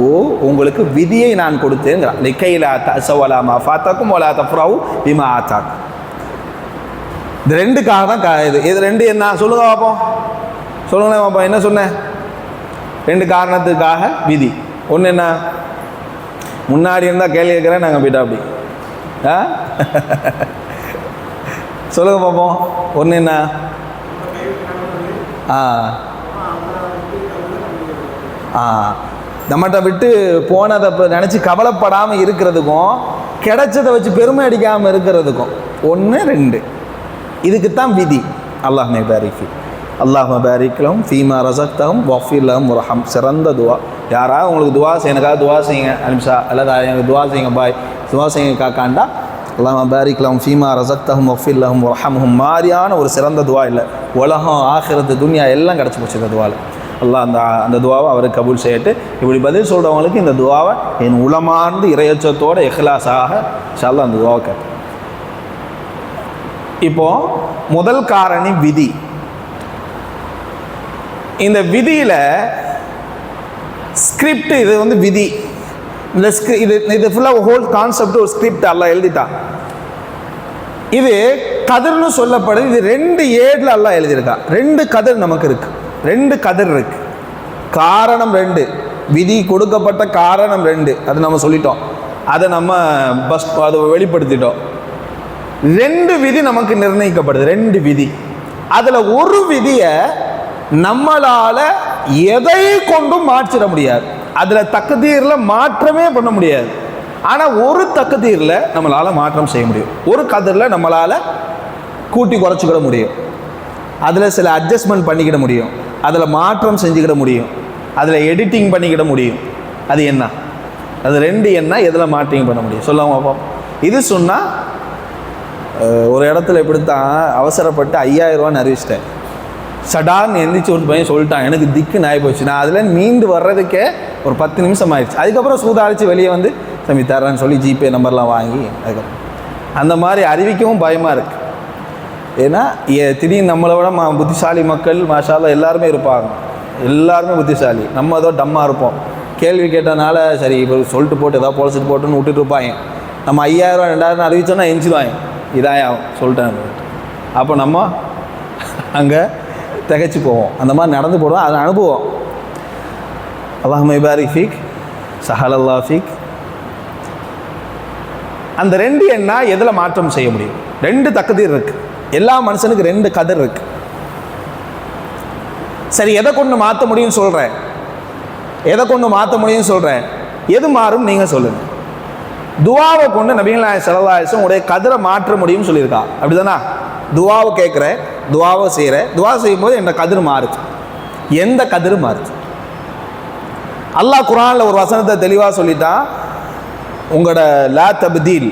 உங்களுக்கு விதியை நான் கொடுத்தேங்கிறான். லிகைல தஸவ் அலா மா ஃபாத்தகும் வலா தஃப்ரஹு பிமா ஆத்தாக்கும். இந்த 2க்காக தான் இது 2 என்ன சொல்லுங்க பார்ப்போம், சொல்லுங்களேன் பார்ப்போம். என்ன சொன்னேன்? 2 காரணத்துக்காக விதி. 1 என்ன? முன்னாடி இருந்தால் கேள்வி கேட்குறேன், நாங்கள் போயிட்டா அப்படி சொல்லுங்க பார்ப்போம். 1 என்ன? நம்மகிட்ட விட்டு போனதை நினச்சி கவலைப்படாமல் இருக்கிறதுக்கும், கிடைச்சதை வச்சு பெருமை அடிக்காமல் இருக்கிறதுக்கும் 1, 2 இதுக்குத்தான் விதி. அல்லாஹ்மே பாரிக், அல்லாஹ்மே பாரிக்லஹும் ஃபீமா ரஸக்தஹும் வஃபிர் லஹும் வர்ஹம். சிறந்த துவா. யாராவது உங்களுக்கு துவா செய்யணுக்காக துவா செய்யுங்க அலிம்சா, அல்லது எனக்கு துவா செய்யுங்க பாய், துவா செய்யுங்க காக்காண்டா, அல்லாஹ்மே பாரிக் லஹும் ஃபீமா ரஸக்தஹும் வஃபிர் லஹும் வர்ஹம்ஹும் மாதிரியான ஒரு சிறந்த துவா இல்லை. உலகம் ஆகிரத்து துன்யா எல்லாம் கிடச்சி போச்சு இந்த துவாவில். அல்லாஹ் அந்த துவாவை அவருக்கு கபூல் செய்யட்டு. இப்படி பதில் சொல்கிறவங்களுக்கு இந்த துவாவை என் உளமார்ந்து இறையச்சத்தோடு இஹ்லாஸாக இன்ஷா அல்லாஹ் அந்த துவாவை கேட்பேன். இப்போ முதல் காரணி விதி. இந்த விதியில் ஸ்கிரிப்ட், இது விதி. இந்த இது ஃபுல்லாக ஹோல் கான்செப்ட் ஒரு ஸ்கிரிப்ட் அல்லாஹ் எழுதிட்டான். இது கதிர்னு சொல்லப்படுது. இது 2 ஏடில் அல்லாஹ் எழுதியிருக்கா. 2 கதிர் நமக்கு இருக்கு, 2 கதிர் இருக்கு. காரணம் 2, விதி கொடுக்கப்பட்ட காரணம் 2, அது நம்ம சொல்லிட்டோம், அதை நம்ம அதை வெளிப்படுத்திட்டோம். 2 விதி நமக்கு நிர்ணயிக்கப்படுது, 2 விதி. அதில் ஒரு விதியை நம்மளால எதை கொண்டும் மாற்றிட முடியாது. அதில் தக்தீரில் மாற்றமே பண்ண முடியாது. ஆனால் ஒரு தக்தீரில் நம்மளால் மாற்றம் செய்ய முடியும். ஒரு கதிரில் நம்மளால் கூட்டி குறைச்சிக்கிட முடியும். அதில் சில அட்ஜஸ்ட்மெண்ட் பண்ணிக்கிட முடியும், அதில் மாற்றம் செஞ்சுக்கிட முடியும், அதில் எடிட்டிங் பண்ணிக்கிட முடியும். அது என்ன? அது 2 என்ன? எதில் மாற்றிங் பண்ண முடியும் சொல்லுவாங்க பாப்போம். இது சொன்னால் ஒரு இடத்துல இப்படித்தான் அவசரப்பட்டு 5000 ரூபான்னு அறிவிச்சிட்டேன். சடார்னு எந்திரிச்சு ஒரு பையன் சொல்லிட்டான், எனக்கு திக்கு நாய் போச்சு. நான் அதில் மீண்டு வர்றதுக்கே ஒரு 10 நிமிஷம் ஆயிடுச்சு. அதுக்கப்புறம் சூதாரிச்சு வெளியே வந்து தம்பி தரேன்னு சொல்லி ஜிபே நம்பர்லாம் வாங்கி அதுக்கப்புறம் அந்த மாதிரி அறிவிக்கவும் பயமாக இருக்குது. ஏன்னா திடீர்னு நம்மளை விட புத்திசாலி மக்கள் மாஷா அல்லாஹ் எல்லாருமே இருப்பாங்க, எல்லாருமே புத்திசாலி. நம்ம ஏதோ டம்மாக இருப்போம். கேள்வி கேட்டனால சரி இப்போ சொல்லிட்டு போட்டு ஏதாவது பொழைச்சிட்டு போட்டுன்னு விட்டுட்டு இருப்பாங்க. நம்ம 5000 ரூபா 2000 அறிவிச்சோன்னா எஞ்சிடுவாங்க, இதாயா சொல்லிட்டேன். அப்போ நம்ம அங்கே திகைச்சு போவோம். அந்த மாதிரி நடந்து போடுவோம். அது அனுபவம். அல்லாஹும்ம பாரிக் ஃபீக், சஹல் அல்லாஹ் ஃபீக். அந்த 2 என்ன? எதில் மாற்றம் செய்ய முடியும்? 2 தக்தீர் இருக்குது. எல்லா மனுஷனுக்கு 2 கதிர் இருக்கு. சரி, எதை கொண்டு மாற்ற முடியும்னு சொல்கிறேன், எதை கொண்டு மாற்ற முடியும்னு சொல்கிறேன். எது மாறும் நீங்கள் சொல்லுங்கள். துவாவை கொண்டு நபிகள் நாயகம் ஸல்லல்லாஹு அலைஹி வஸல்லம் உடைய கதிரை மாற்ற முடியும்னு சொல்லியிருக்கா. அப்படி தானே? துவாவை கேட்குறேன், துவாவை செய்கிறேன், துவா செய்யும்போது என் கதிர் மாறுச்சு. எந்த கதிர் மாறுச்சு? அல்லாஹ் குர்ஆனில் ஒரு வசனத்தை தெளிவாக சொல்லிட்டான், உங்களோட லா தப்தீல்,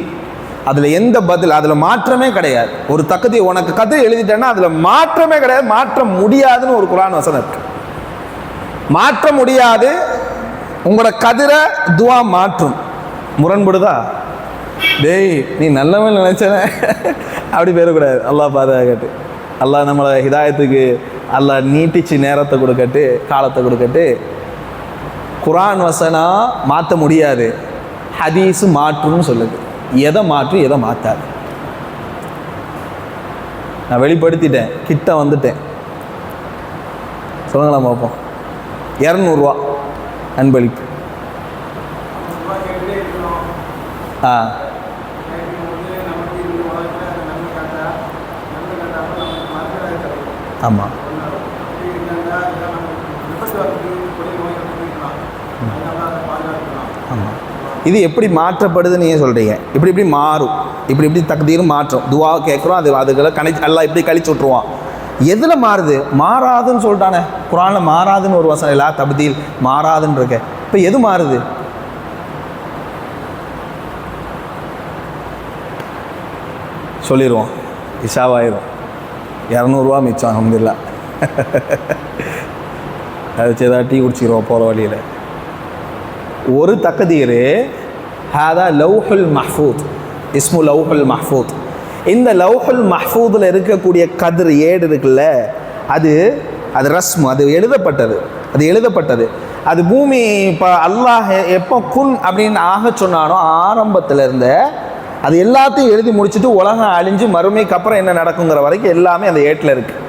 அதில் எந்த பதில், அதில் மாற்றமே கிடையாது. ஒரு தகுதி உனக்கு கதிர் எழுதிட்டேன்னா அதில் மாற்றமே கிடையாது, மாற்ற முடியாதுன்னு ஒரு குர்ஆன் வசனம் இருக்கு. மாற்ற முடியாது. உங்களோட கதிரை துவா மாற்றும். முரண்படுதா? டேய் நீ நல்லவன் நினைச்சன அப்படி பேரக்கூடாது. அல்லாஹ் பாதுகாக்கட்டு. அல்லாஹ் நம்மளை ஹிதாயத்துக்கு அல்லாஹ் நீட்டிச்சு நேரத்தை கொடுக்கட்டு, காலத்தை கொடுக்கட்டு. குர்ஆன் வசனம் மாற்ற முடியாது, ஹதீஸ் மாற்றுன்னு சொல்லுது. எதை மாற்று எதை மாற்றாது. நான் வெளிப்படுத்திட்டேன், கிட்ட வந்துட்டேன். சொல்லுங்களா பார்ப்போம். 200 அன்பளிப்பு. ஆமாம். ஆமாம். இது எப்படி மாற்றப்படுதுன்னு நீங்கள் சொல்கிறீங்க. இப்படி மாறும், இப்படி தக்தீரும் மாற்றம். துவா கேட்குறோம், அதுகளை எல்லாம் இப்படி கழிச்சு விட்ருவான். எதில் மாறுது? மாறாதுன்னு சொல்லிட்டானே குர்ஆனில். மாறாதுன்னு ஒரு வசனம் இல்லா தப்தீல் மாறாதுன்னு இருக்க. இப்போ எது மாறுது? சொல்லிடுவோம், இஷாவாயிரும். 200 மிச்சம் அல்ஹம்துலில்லாஹ். அதை வச்சு ஏதாவது டீ குடிச்சிடுவோம் போகிற வழியில். ஒரு தக்தீர் ஹாதா லௌஹுல் மஹ்ஃபூத், இஸ்மு லௌஹுல் மஹ்ஃபூத். இந்த லௌஹுல் மஹ்ஃபூதில் இருக்கக்கூடிய கதிர் ஏடு இருக்குல்ல, அது ரஸ்மு, அது எழுதப்பட்டது. அது பூமி இப்போ அல்லாஹ் எப்போ குன் அப்படின்னு ஆக சொன்னானோ ஆரம்பத்தில் இருந்த அது எல்லாத்தையும் எழுதி முடிச்சுட்டு உலகம் அழிஞ்சு மறுமைக்கு அப்புறம் என்ன நடக்குங்கிற வரைக்கும் எல்லாமே அந்த ஏட்டில் இருக்குது.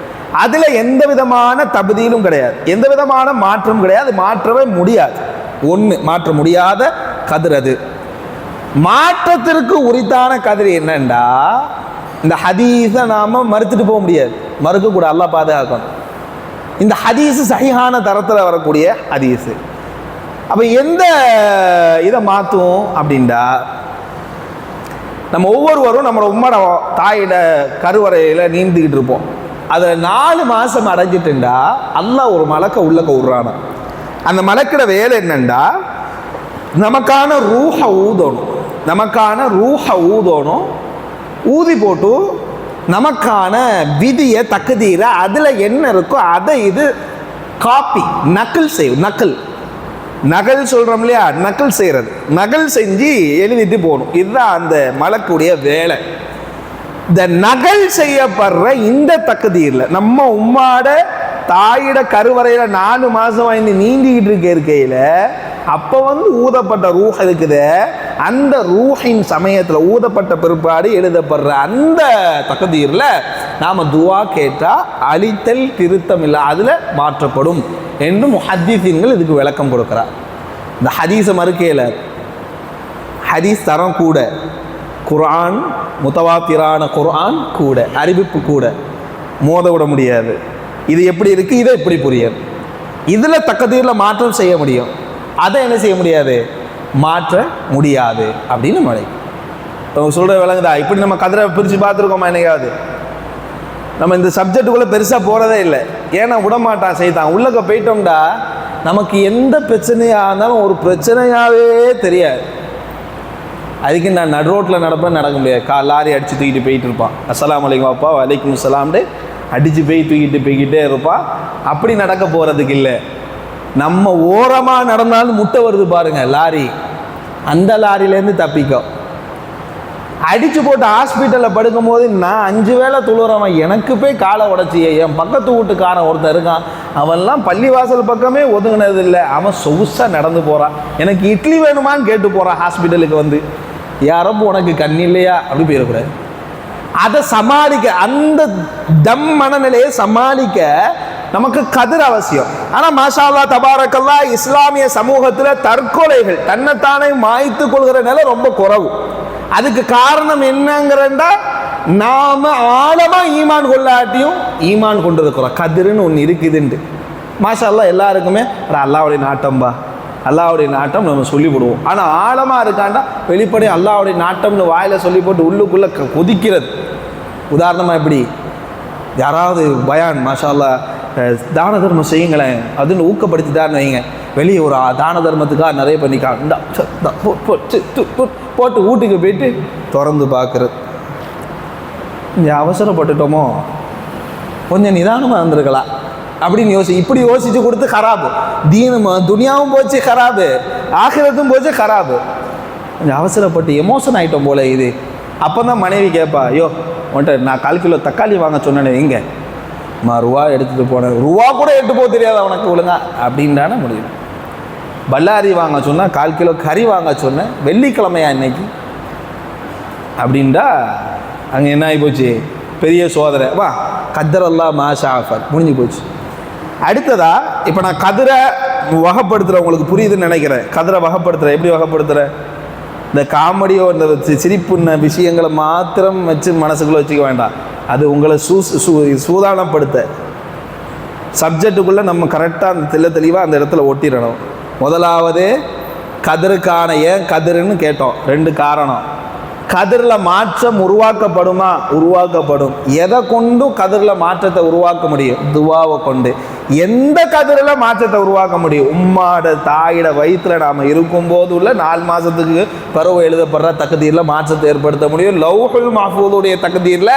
அதில் எந்த விதமான தபதீலும் கிடையாது, எந்த விதமான மாற்றம் கிடையாது. மாற்றவே முடியாது. மாற்ற முடியாத கதிர் அது. மாற்றத்திற்கு உரித்தான கதிர் என்னண்டா, இந்த ஹதீஸை நாம் மறுத்துட்டு போக முடியாது, மறுக்கக்கூடாது. அல்லாஹ் பாதுகாக்கணும். இந்த ஹதீஸு சஹீஹான தரத்தில் வரக்கூடிய ஹதீஸு. அப்போ எந்த இதை மாற்றும் அப்படின்டா, நம்ம ஒவ்வொருவரும் நம்மளோட உம்மோட தாயோட கருவறையில் நீந்துக்கிட்டு இருப்போம். அதை 4 மாதம் அடைஞ்சிட்டுண்டா அல்லாஹ் ஒரு மலக்க உள்ளக்க விட்றானா. அந்த மலக்கிற வேலை என்னண்டா, நமக்கான ரூஹை ஊதணும். ஊதி போட்டு நமக்கான விதியை தக்குதீர அதில் என்ன இருக்கோ அதை இது காப்பி நகல் சொல்கிறோம் இல்லையா, நகல் செய்கிறது. நகல் செஞ்சு எழுதிட்டு போகணும். இதுதான் அந்த மலக்குடைய வேலை. இந்த நகல் செய்யப்படுற இந்த தக்குதீரில் நம்ம உம்மாட தாயிட கருவறையில் 4 மாதம் வாங்கி நீந்திக்கிட்டு இருக்கையில் அப்போ ஊதப்பட்ட ரூஹ் இருக்குது. அந்த ரூஹின் சமயத்தில் ஊதப்பட்ட பிற்பாடு எழுதப்படுற அந்த தக்தீரில் நாம் துவா கேட்டால் அழித்தல் திருத்தம் இல்லை, அதில் மாற்றப்படும் என்று முஹத்தீஸீன்கள் இதுக்கு விளக்கம் கொடுக்குறார். இந்த ஹதீஸை மறுக்கையில் ஹதீஸ் தரம் கூட, குர்ஆன் முத்தவாத்திரான குர்ஆன் கூட, அறிவிப்பு கூட மோத விட முடியாது. இது எப்படி இருக்குது, இதை எப்படி புரியாது. இதில் தக்தீரில் மாற்றம் செய்ய முடியும், அதை என்ன செய்ய முடியாது, மாற்ற முடியாது அப்படின்னு மழை சொல்கிற விளங்குதா. இப்படி நம்ம கதிரை பிரித்து பார்த்துருக்கோமா என்னைக்காவது? நம்ம இந்த சப்ஜெக்டுக்குள்ளே பெருசாக போகிறதே இல்லை. ஏன்னா விடமாட்டான் செய்தான். உள்ளக்க போயிட்டோம்டா நமக்கு எந்த பிரச்சனையாக இருந்தாலும் ஒரு பிரச்சனையாகவே தெரியாது. அதுக்கு நான் நடு ரோட்டில் நடக்க முடியாது. லாரி அடித்து தூக்கிட்டு போயிட்டு இருப்பான். அஸ்ஸலாமு அலைக்கும் அப்பா, வலைக்கும் அஸ்ஸலாம்னு அடித்து தூக்கிட்டு போய்கிட்டே இருப்பான். அப்படி நடக்க போகிறதுக்கு இல்லை. நம்ம ஓரமாக நடந்தாலும் முட்டை வருது பாருங்க லாரி, அந்த லாரியிலேருந்து தப்பிக்கும். அடித்து போட்டு ஹாஸ்பிட்டலில் படுக்கும் போது நான் 5 வேளை தொழுறவன் எனக்கு போய் காலை உடச்சி என் பக்கத்து வீட்டுக்காரன் ஒருத்தன் இருக்கான், அவன்லாம் பள்ளிவாசல் பக்கமே ஒதுங்கினது இல்லை, அவன் சொகுசாக நடந்து போகிறான். எனக்கு இட்லி வேணுமான்னு கேட்டு போகிறான் ஹாஸ்பிட்டலுக்கு யாரப்போ உனக்கு கண் இல்லையா அப்படி போயிடக்கூடாது. அதை சமாளிக்க, அந்த தம் மனநிலையை சமாளிக்க நமக்கு கதிர் அவசியம். ஆனால் மாஷா அல்லாஹ் தபாரக்கல்லாஹ் இஸ்லாமிய சமூகத்தில் தற்கொலைகள் தன்னைத்தானே மாய்த்து கொள்கிற நிலை ரொம்ப குறைவு. அதுக்கு காரணம் என்னங்கிறண்டா, நாம ஆழமா ஈமான் கொள்ளாட்டியும் ஈமான் கொண்டு இருக்கிறோம். கதிர்னு ஒன்று இருக்குதுன்ட்டு மாஷா அல்லாஹ் எல்லாருக்குமே அல்லாஹ்வுடைய நாட்டம்பா, அல்லாஹ்வுடைய நாட்டம் நம்ம சொல்லிவிடுவோம். ஆனால் ஆழமாக இருக்காண்டா வெளிப்படை அல்லாஹ்வுடைய நாட்டம்னு வாயில் சொல்லி போட்டு உள்ளுக்குள்ளே கொதிக்கிறது. உதாரணமாக எப்படி யாராவது பயான் மாஷா அல்லாஹ் தான தர்மம் செய்யுங்களேன் அதுன்னு ஊக்கப்படுத்திட்டான்னு வைங்க, வெளியே ஒரு தான தர்மத்துக்காக நிறைய பண்ணிக்கா போட்டு வீட்டுக்கு போயிட்டு திறந்து பார்க்குறது. கொஞ்சம் அவசரப்பட்டுட்டோமோ, கொஞ்சம் நிதானமாக இருந்திருக்கலாம் அப்படின்னு இப்படி யோசிச்சு கொடுத்து கராபு. தீனமா துனியாவும் போச்சு கராபு, ஆகிரத்தும் போச்சு கராபு. கொஞ்சம் அவசரப்பட்டு எமோஷன் ஆகிட்டோம் போல இது. அப்போ தான் மனைவி கேட்பா, ஐயோ உன்ட்ட நான் 1/4 கிலோ தக்காளி வாங்க சொன்னேனே எங்கே ரூபா எடுத்துகிட்டு போனேன், ரூபா கூட எடுத்து போக தெரியாது அவனுக்கு ஒழுங்கா அப்படின்றான முடியும். பல்லாரி வாங்க சொன்னால் 1/4 கிலோ கறி வாங்க சொன்னேன், வெள்ளிக்கிழமையா இன்னைக்கு அப்படின்டா அங்கே என்ன ஆகி போச்சு, பெரிய சோதனை. வா கத்தரல்லா மாஷா ஆஃபர் முடிஞ்சு போச்சு. அடுத்ததா இப்போ நான் கதிரை வகைப்படுத்துகிறேன், உங்களுக்கு புரியுதுன்னு நினைக்கிறேன். கதிரை வகைப்படுத்துகிறேன், எப்படி வகைப்படுத்துகிறேன்? இந்த காமெடியோ இந்த சிரிப்புன்ன விஷயங்களை மாத்திரம் வச்சு மனசுக்குள்ளே வச்சுக்க வேண்டாம். அது உங்களை சூதானப்படுத்த சப்ஜெக்டுக்குள்ளே நம்ம கரெக்டாக அந்த தெளிவாக அந்த இடத்துல ஒட்டிடணும். முதலாவது கதிருக்கான ஏன் கதிருன்னு கேட்டோம், 2 காரணம். கதிரில் மாற்றம் உருவாக்கப்படுமா? உருவாக்கப்படும். எதை கொண்டும் கதிரில் மாற்றத்தை உருவாக்க முடியும்? துவாவை கொண்டு. எந்த கதிரில் மாற்றத்தை உருவாக்க முடியும்? உம்மாட தாயிட வயிற்றுல நாம் இருக்கும்போது உள்ள 4 மாதத்துக்கு பருவ எழுதப்படுற தகுதியில் மாற்றத்தை ஏற்படுத்த முடியும். லௌஹுல் மஹ்ஃபூதுடைய தகுதியில்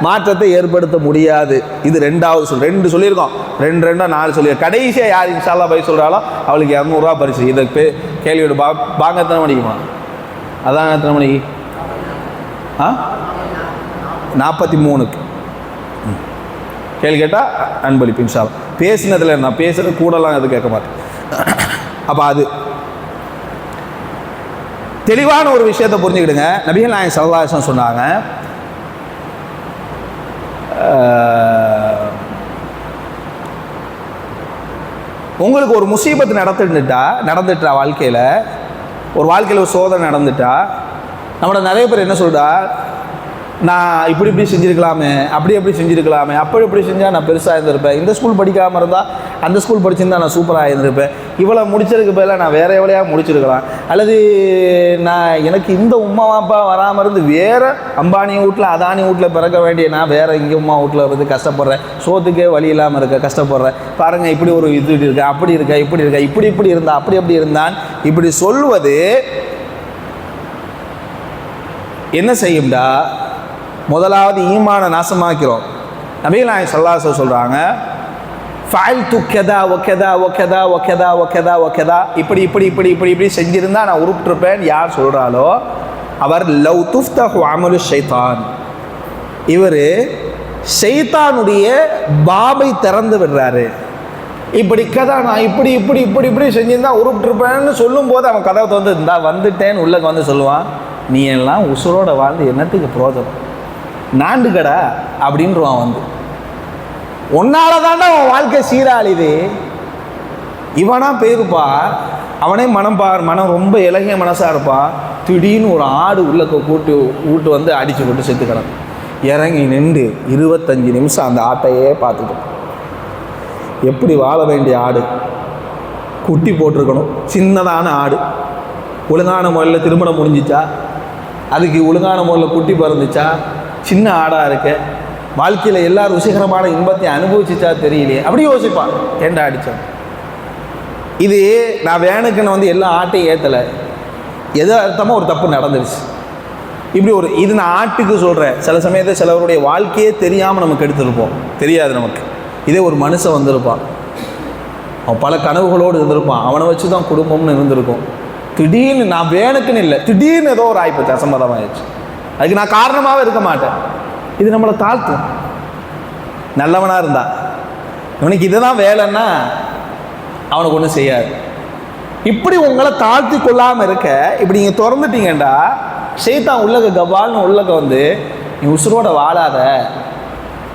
மாற்றத்தை ஏற்படுத்த முடியாது. இது 2வது சொல். 2 சொல்லியிருக்கோம், 2 4 சொல்லியிருக்கோம். கடைசியாக யார் இன்ஷா அல்லாஹ் போய் சொல்கிறாலோ அவளுக்கு 200 ரூபா பரிசு. இதை கேள்வியோட பாங்க எத்தனை மணிக்குமா? அதான் எத்தனை மணிக்கு? 43க்கு கேள்வி கேட்டால் அன்பளிப்பு இன்ஷா அல்லாஹ். பேசினதில் நான் பேசுகிறது கூடலாம் எதுவும் கேட்க மாட்டேன். அப்போ அது தெளிவான ஒரு விஷயத்தை புரிஞ்சுக்கிடுங்க. நபிகள் நாயகம் ஸல்லல்லாஹு அலைஹி வஸல்லம் சொன்னாங்க, உங்களுக்கு ஒரு முசீபத்து நடந்துட்டா வாழ்க்கையில் ஒரு சோதனை நடந்துட்டா, நம்மளோட நிறைய பேர் என்ன சொல்கிறா, நான் இப்படி செஞ்சுருக்கலாமே, அப்படி செஞ்சுருக்கலாமே, இப்படி செஞ்சால் நான் பெருசாக இருந்திருப்பேன், இந்த ஸ்கூல் படிக்காமல் இருந்தால் அந்த ஸ்கூல் படிச்சிருந்தா நான் சூப்பராக இருந்திருப்பேன், இவ்வளோ முடிச்சதுக்கு பதிலாக நான் வேறு எவ்வளையாக முடிச்சிருக்கலாம், அல்லது நான் எனக்கு இந்த உம்மா அப்பா வராமல் இருந்து வேறு அம்பானி வீட்டில் அதானி வீட்டில் பிறக்க வேண்டிய நான் வேறு இங்கே உம்மா வீட்டில் இருந்து கஷ்டப்படுறேன், சோத்துக்கே வழி இல்லாமல் இருக்க கஷ்டப்படுறேன், பாருங்கள் இப்படி ஒரு இது இருக்கா, அப்படி இருக்கா, இப்படி இருந்தா அப்படி இருந்தான், இப்படி சொல்வது என்ன செய்யும்டா? முதலாவது ஈமான நாசமாக்கிறோம். நபிகள் நாயகம் ஸல்லல்லாஹு அலைஹி வஸல்லம் சொல்கிறாங்க, ஃபஅல்து கதா வகதா வகதா வகதா வகதா வகதா, இப்படி செஞ்சிருந்தா நான் உருப்பிட்டிருப்பேன். யார் சொல்கிறாலோ அவர் லவ் துஃப்தஹு அமலு ஷைத்தான், இவர் ஷைத்தானுடைய பாபை திறந்து விடுறாரு. இப்படி கதா நான் இப்படி செஞ்சிருந்தா உருப்பிட்டிருப்பேன்னு சொல்லும்போது அவன் கதவை வந்து இந்தா வந்துட்டேன்னு உள்ளே வந்து சொல்லுவான், நீ எல்லாம் உசுரோட வாழ்ந்து என்னத்துக்கு பிரோஜனம், நாண்டுக்கடா அப்படின்றான். வந்து உன்னால தாண்டா அவன் வாழ்க்கை சீராளிது. இவனா பேருப்பா, அவனே மனம் ரொம்ப இலகிய மனசாக இருப்பான். திடீர்னு ஒரு ஆடு உள்ளக்க கூட்டு வந்து அடிச்சு போட்டு செத்துக்கணும். இறங்கி நின்று 25 நிமிஷம் அந்த ஆட்டையே பார்த்துட்டு, எப்படி வாழ வேண்டிய ஆடு, குட்டி போட்டிருக்கணும், சின்னதான ஆடு, ஒழுங்கான முறையில் திருமணம் முடிஞ்சிச்சா, அதுக்கு ஒழுங்கான முறையில் குட்டி பிறந்துச்சா, சின்ன ஆடாக இருக்க, வாழ்க்கையில் எல்லா ருசிகரமான இன்பத்தை அனுபவிச்சிச்சா தெரியலையே, அப்படி யோசிப்பான். ஏண்டா அடித்தான்? இது நான் வேணுக்குன்னு வந்து எல்லா ஆட்டையும் ஏற்றலை, எதோ அர்த்தமாக ஒரு தப்பு நடந்துருச்சு. இப்படி இது நான் ஆட்டுக்கு சொல்கிறேன். சில சமயத்தில் சிலவருடைய வாழ்க்கையே தெரியாமல் நமக்கு எடுத்துருப்போம், தெரியாது நமக்கு. இதே ஒரு மனுஷன் வந்திருப்பான், அவன் பல கனவுகளோடு இருந்திருப்பான், அவனை வச்சு தான் குடும்பம்னு இருந்திருக்கும். திடீர்னு நான் வேணுக்குன்னு இல்லை, திடீர்னு ஏதோ ஒரு ஆயிப்போச்சு, அசம்பதமாகிடுச்சு. அதுக்கு நான் காரணமாகவே இருக்க மாட்டேன். இது நம்மளை தாழ்த்தும். நல்லவனாக இருந்தா இவனுக்கு இதுதான் வேலைன்னா அவனுக்கு ஒன்றும் செய்யாது. இப்படி உங்களை தாழ்த்தி கொள்ளாமல் இருக்க இப்படி நீங்கள் திறந்துட்டீங்கண்டா, ஷைத்தான் உள்ளக கபால்னு உள்ளக வந்து நீ உசுரோட வாழாத,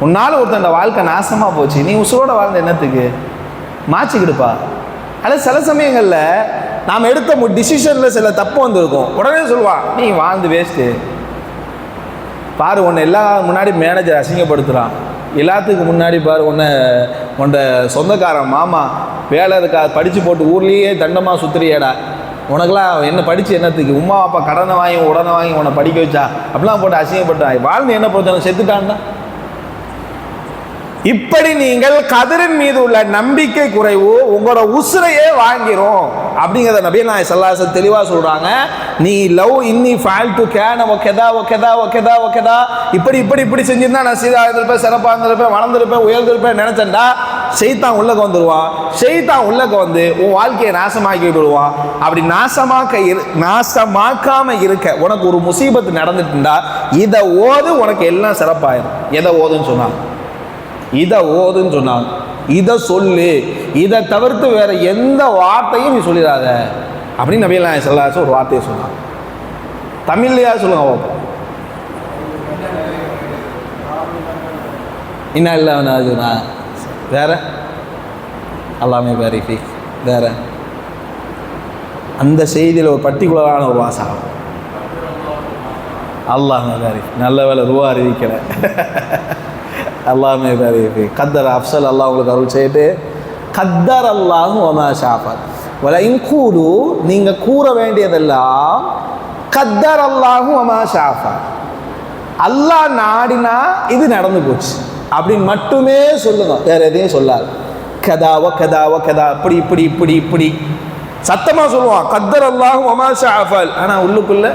உன்னால் ஒருத்தன் வாழ்க்கை நாசமாக போச்சு, நீ உசுரோட வாழ்ந்த என்னத்துக்கு மாச்சிக்கிடுப்பா. அதில் சில சமயங்களில் நாம் எடுத்த டிசிஷனில் சில தப்பு வந்திருக்கும். உடனே சொல்லுவான், நீ வாழ்ந்து வேஸ்ட்டு பாரு, உன்னை எல்லா முன்னாடி மேனேஜர் அசிங்கப்படுத்துகிறான், எல்லாத்துக்கு முன்னாடி பாரு உன்னை சொந்தக்காரன் மாமா வேலை இருக்கா படித்து போட்டு ஊர்லேயே தண்டமாக சுற்றுறியடா, உனக்கெல்லாம் என்ன படித்து என்னத்துக்கு, உமா அப்பா கடனை வாங்கி உடனே வாங்கி உன்னை படிக்க வச்சா, அப்படிலாம் போட்டு அசிங்கப்பட்டான், வாழ்ந்து என்ன பிரச்சனை, செத்துட்டான்னா. இப்படி நீங்கள் கதிரின் மீது உள்ள நம்பிக்கை குறைவு உங்களோட உசுரையே வாங்கிரும் அப்படிங்கிறத நபிகள் நாயகம் ஸல்லல்லாஹு அலைஹி வஸல்லம் தெளிவாக சொல்கிறாங்க. நீ லவ் இன்னி ஃபால்டு கேன ஒகெதா ஒகெதா ஒகெதா ஒகெதா இப்படி செஞ்சிருந்தா நான் சீராக இருந்திருப்பேன், சிறப்பாக இருந்திருப்பேன், வளர்ந்துருப்பேன், உயர்ந்திருப்பேன் நினைச்சேன்டா, ஷைத்தான் உள்ளக்க வந்துடுவான். ஷைத்தான் உள்ளக்க வந்து உன் வாழ்க்கையை நாசமாக்கி விடுவான். அப்படி நாசமாக்காம இருக்க உனக்கு ஒரு முசீபத்து நடந்துட்டுண்டா, இதை ஓது, உனக்கு எல்லாம் சிறப்பாயிரும். எதை ஓதுன்னு சொன்னாங்க? இதை ஓதுன்னு சொன்னாங்க. இதை சொல்லு, இதை தவிர்த்து வேற எந்த வார்த்தையும் நீ சொல்லிடாத அப்படின்னு நபிகள் நாயகம் ஸல்லல்லாஹு அலைஹி வஸல்லம் ஒரு வார்த்தையை சொன்னாங்க. தமிழ்லையா சொல்லுங்க பார்ப்போம். இன்னா லில்லாஹி வ இன்னா இலைஹி ராஜிஊன். வேற அல்லாஹ்மே பாரிக் ஃபீக். வேற அந்த செய்தியில் ஒரு பர்டிகுலரான ஒரு வாசகம். அல்லாஹ்மே பாரிக். நல்ல வேலை ரூபா அறிவிக்கலை. அல்லாஹ்மே பாரிக். கத்தர் அஃப்சல் அல்லாஹ் உங்களுக்கு அருள் செய்யிட்டு கத்தர் அல்லாஹு வமா ஷாஃபத் வல இன்கூடு நீங்கள் கூற வேண்டியதெல்லாம் கத்தர் அல்லாஹு வமா ஷாஃபத், அல்லாஹ் நாடினா இது நடந்து போச்சு அப்படின்னு மட்டுமே சொல்லுங்க, வேற எதையும் சொல்லாது. கதாவ கதாவ கதா இப்படி இப்படி இப்படி இப்படி சத்தமாக சொல்லுவான் கத்தர் அல்லாஹு வமா ஷாஃபல். ஆனால் உள்ளுக்குள்ள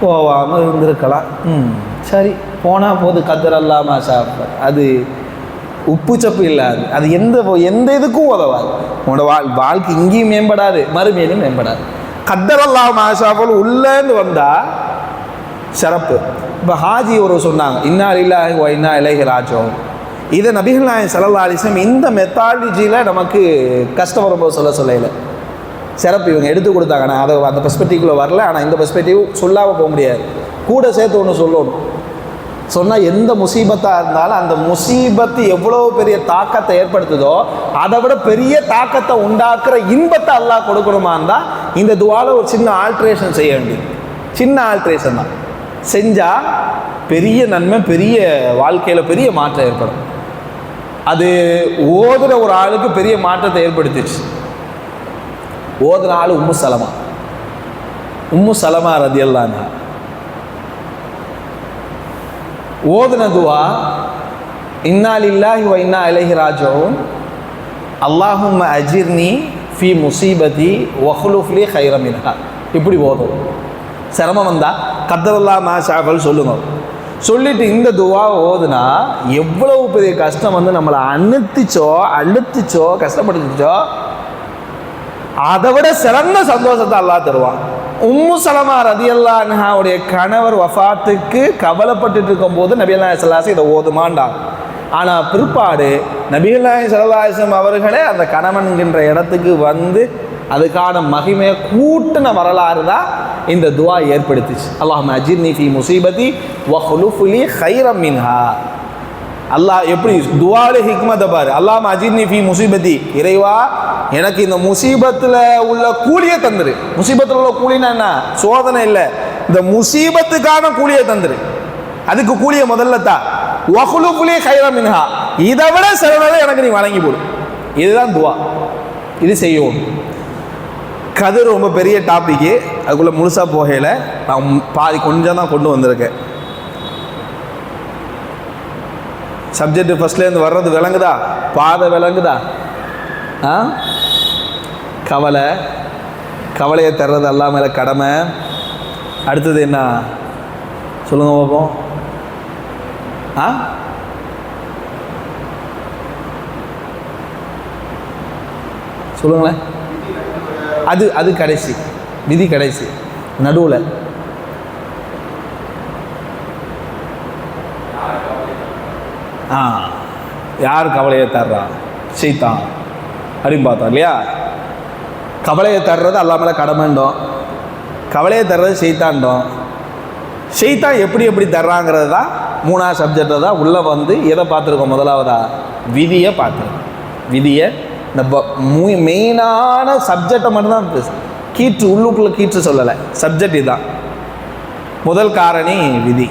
போவாமல் இருந்திருக்கலாம். சரி போனால் போது கத்தர் அல்லாஹ் மா ஷாஃபல். அது உப்பு சப்பு இல்லாது, அது எந்த இதுக்கும் உதவாது. உன்னோட வாழ்க்கை இங்கேயும் மேம்படாது, மறுமையிலும் மேம்படாது. கத்தர் அல்லாஹ் மா ஷாஃபல் உள்ளேன்னு வந்தால் சிறப்பு. இப்போ ஹாஜி ஒரு சொன்னாங்க இன்னா லில்லாஹி வ இன்னா இலைஹி ராஜிஊன். இதை நபிகள் நாயகம் ஸல்லல்லாஹு அலைஹி வஸல்லம் இந்த மெத்தாலஜியில் நமக்கு கஷ்டம் வரும்போது சொல்லலை சிறப்பு இவங்க எடுத்து கொடுத்தாங்க. நான் அதை அந்த பெர்ஸ்பெக்டிவ்ல வரல. ஆனால் இந்த பெர்ஸ்பெக்டிவ் சொல்லாமல் போக முடியாது, கூட சேர்த்து ஒன்று சொல்லணும். சொன்னால் எந்த முசீபத்தாக இருந்தாலும் அந்த முசீபத்து எவ்வளோ பெரிய தாக்கத்தை ஏற்படுத்துதோ அதை விட பெரிய தாக்கத்தை உண்டாக்குற இன்பத்தை அல்லாஹ் கொடுக்கணுமா இருந்தால் இந்த துவால ஒரு சின்ன ஆல்ட்ரேஷன் செய்ய வேண்டியது. சின்ன ஆல்ட்ரேஷன் தான் செஞ்சால் பெரிய நன்மை, பெரிய வாழ்க்கையில் பெரிய மாற்றம் ஏற்படும். அது ஓதுற ஒரு ஆளுக்கு பெரிய மாற்றத்தை ஏற்படுத்திச்சு. ஓதுற ஆள் உம்மு சலமா ரதியல்லாஹு அன்ஹா ஓதுன துவா இன்னா லில்லாஹி வ இன்னா இலைஹி ராஜிஊன் அல்லாஹும்ம அஜிர்னி ஃபி முசீபதி வஹ்லுஃப் லி கைரம் மின்ஹா. இப்படி ஓதும். சிரமம் வந்தால் கத்தரல்லாஹ் மா ஷாஃபல் சொல்லுங்க. சொல்லிட்டு இந்த துவா ஓதுனா எவ்வளவு பெரிய கஷ்டம் வந்து நம்மளை அழுத்திச்சோ கஷ்டப்படுத்திச்சோ அதை விட சிறந்த சந்தோஷத்தை அல்லாஹ் தருவான். உம்மு சலமா ரதியல்லாஹு அன்ஹாவுடைய கணவர் வஃபாத்துக்கு கவலைப்பட்டு இருக்கும் போது நபிகள் நாயகம் ஸல்லல்லாஹு அலைஹி வஸல்லம் இதை ஓதுமாண்டாங்க. ஆனால் பிற்பாடு நபிகள் நாயகம் ஸல்லல்லாஹு அலைஹி வஸல்லம் அவர்களே அந்த கணவன்கின்ற இடத்துக்கு வந்து அதுக்கான மகிமையை கூட்டின வரலாறு தான் இந்த துவா ஏற்படுத்திச்சு. அல்லாஹும்ம அஜிர்னி ஃபி முசீபதி வஹ்லுஃப் லி கைரம் மின்ஹா. அல்லாஹ் எப்படி துவால ஹிக்மத்தை பாரு. அல்லாஹும்ம அஜிர்னி ஃபி முசீபதி, இறைவா எனக்கு இந்த முசீபத்தில் உள்ள கூலியை தந்துரு. முசீபத்தில் உள்ள கூலினா என்ன? சோதனை இல்லை, இந்த முசீபத்துக்கான கூலியை தந்துரு. அதுக்கு கூலியை முதல்ல தான். வஹ்லுஃப் லி கைரம் மின்ஹா, இதை விட சிறந்ததை எனக்கு நீ வழங்கி போடு. இதுதான் துவா. இது செய்யும். கதிர் ரொம்ப பெரிய டாப்பிக்கு, அதுக்குள்ளே முழுசாக போகையில் நான் பாதி கொஞ்சம் தான் கொண்டு வந்திருக்கேன். சப்ஜெக்ட் ஃபஸ்ட்லேருந்து வர்றது விளங்குதா? பாதை விளங்குதா? கவலையை தர்றது எல்லாம் மேலே கடமை. அடுத்தது என்ன சொல்லுங்க பார்ப்போம். சொல்லுங்களேன். அது கடைசி விதி, கடைசி நடுவில் யார் கவலையை தர்றா? சைத்தான் அப்படின்னு பார்த்தோம் இல்லையா? கவலையை தர்றது அல்லாஹ் மேலே கடமைண்டோம், கவலையை தர்றது சைத்தான்டோம். சைத்தான் எப்படி தர்றாங்கிறது தான் மூணாவது சப்ஜெக்டில் தான் உள்ளே வந்து எதை பார்த்துருக்கோம்? முதலாவதா விதியை பார்த்துருக்கோம். விதியை இந்த மெயினான சப்ஜெக்டை மட்டும்தான் கீற்று, உள்ளுக்குள்ளே கீற்று சொல்லலை. சப்ஜெக்ட் இதுதான். முதல் காரணி விதி.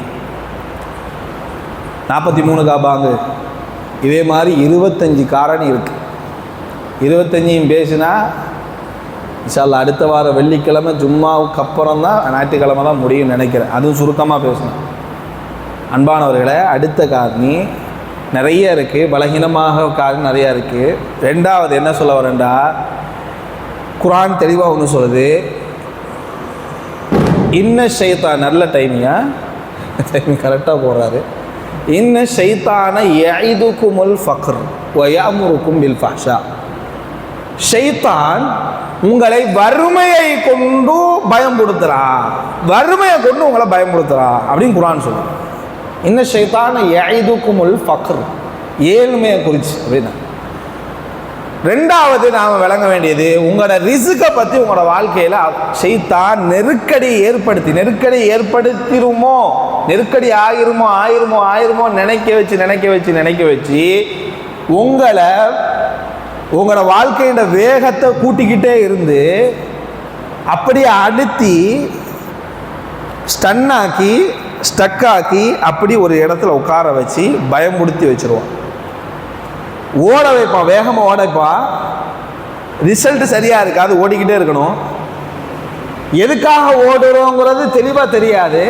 43 காபாங்கு இதே மாதிரி 25 காரணி இருக்குது. 25 பேசினா இன்ஷா அல்லாஹ் அடுத்த வாரம் வெள்ளிக்கிழமை ஜும்மாவுக்கு அப்புறம் தான் ஞாயிற்றுக்கிழமை தான் முடியும்னு நினைக்கிறேன். அதுவும் சுருக்கமாக பேசணும். அன்பானவர்களை, அடுத்த காரணி நிறைய இருக்குது, பலகீனமாக காரணம் நிறையா இருக்குது. ரெண்டாவது என்ன சொல்ல வரேன்டா, குர்ஆன் தெளிவாக ஒன்று சொல்லுது, இன்ன ஷைத்தான், நல்ல டைமியா டைமிங் கரெக்டாக போடுறாரு. இன்ன ஷைத்தான யஇதுகுமுல் ஃபக்ர் வ யஅமுருக்கும் பில் ஃபஹ்ஷா. ஷைத்தான் உங்களை வறுமையை கொண்டு பயம்படுத்துறான், வறுமையை கொண்டு உங்களை பயம்படுத்துறான் அப்படின்னு குர்ஆன் சொல்லுது. இன்ன ஷைத்தான யஇதுகுமுல் ஃபக்ர், ஏழ்மையை குறிச்சு அப்படின்னா ரெண்டாவது நாம் விளங்க வேண்டியது, உங்களோட ரிஸ்கை பற்றி உங்களோட வாழ்க்கையில் ஷைத்தான் நெருக்கடி ஏற்படுத்திருமோ, நெருக்கடி ஆயிருமோ நினைக்க வச்சு உங்களோட வாழ்க்கையோட வேகத்தை கூட்டிக்கிட்டே இருந்து அப்படியே அழுத்தி ஸ்டக்காக்கி அப்படி ஒரு இடத்துல உட்கார வச்சு பயமுடுத்தி வச்சிருவோம். ஓட வைப்பான், வேகமாக ஓட வைப்பான். ரிசல்ட் சரியாக இருக்காது, ஓடிக்கிட்டே இருக்கணும். எதுக்காக ஓடுறோங்கிறது தெளிவாக தெரியாது.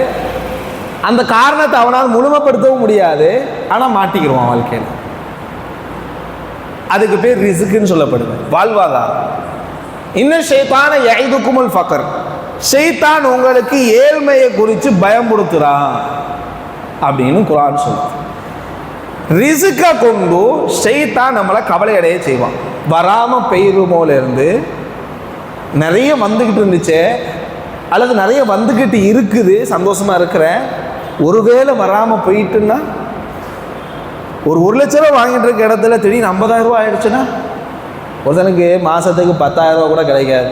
அந்த காரணத்தை அவனால் முழுமைப்படுத்தவும் முடியாது. ஆனால் மாட்டிக்கிடுவான் வாழ்க்கையில். அதுக்கு பேர் ரிஸ்க்குன்னு சொல்லப்படுது, வாழ்வாதாரம். இன்னும் ஷைத்தான யஇதுகுமுல் ஃபக்ர், ஷைத்தான் உங்களுக்கு ஏழ்மையை குறித்து பயமுடுத்துறான் அப்படின்னு குர்ஆன் சொல்லுது. ரிஸ்கை கொண்டு ஷைத்தான் நம்மளை கவலை அடைய செய்வான். வராமல் பெய்யுமோலேருந்து நிறைய வந்துக்கிட்டு இருந்துச்சு, அல்லது நிறைய வந்துக்கிட்டு இருக்குது, சந்தோஷமாக இருக்கிறேன். ஒருவேளை வராமல் போயிட்டுன்னா, ஒரு 1 லட்ச ரூபா வாங்கிட்டு இருக்க இடத்துல திடீர்னு 50,000 ரூபா ஆயிடுச்சுன்னா, ஒருத்தனுக்கு மாதத்துக்கு 10,000 ரூபா கூட கிடைக்காது.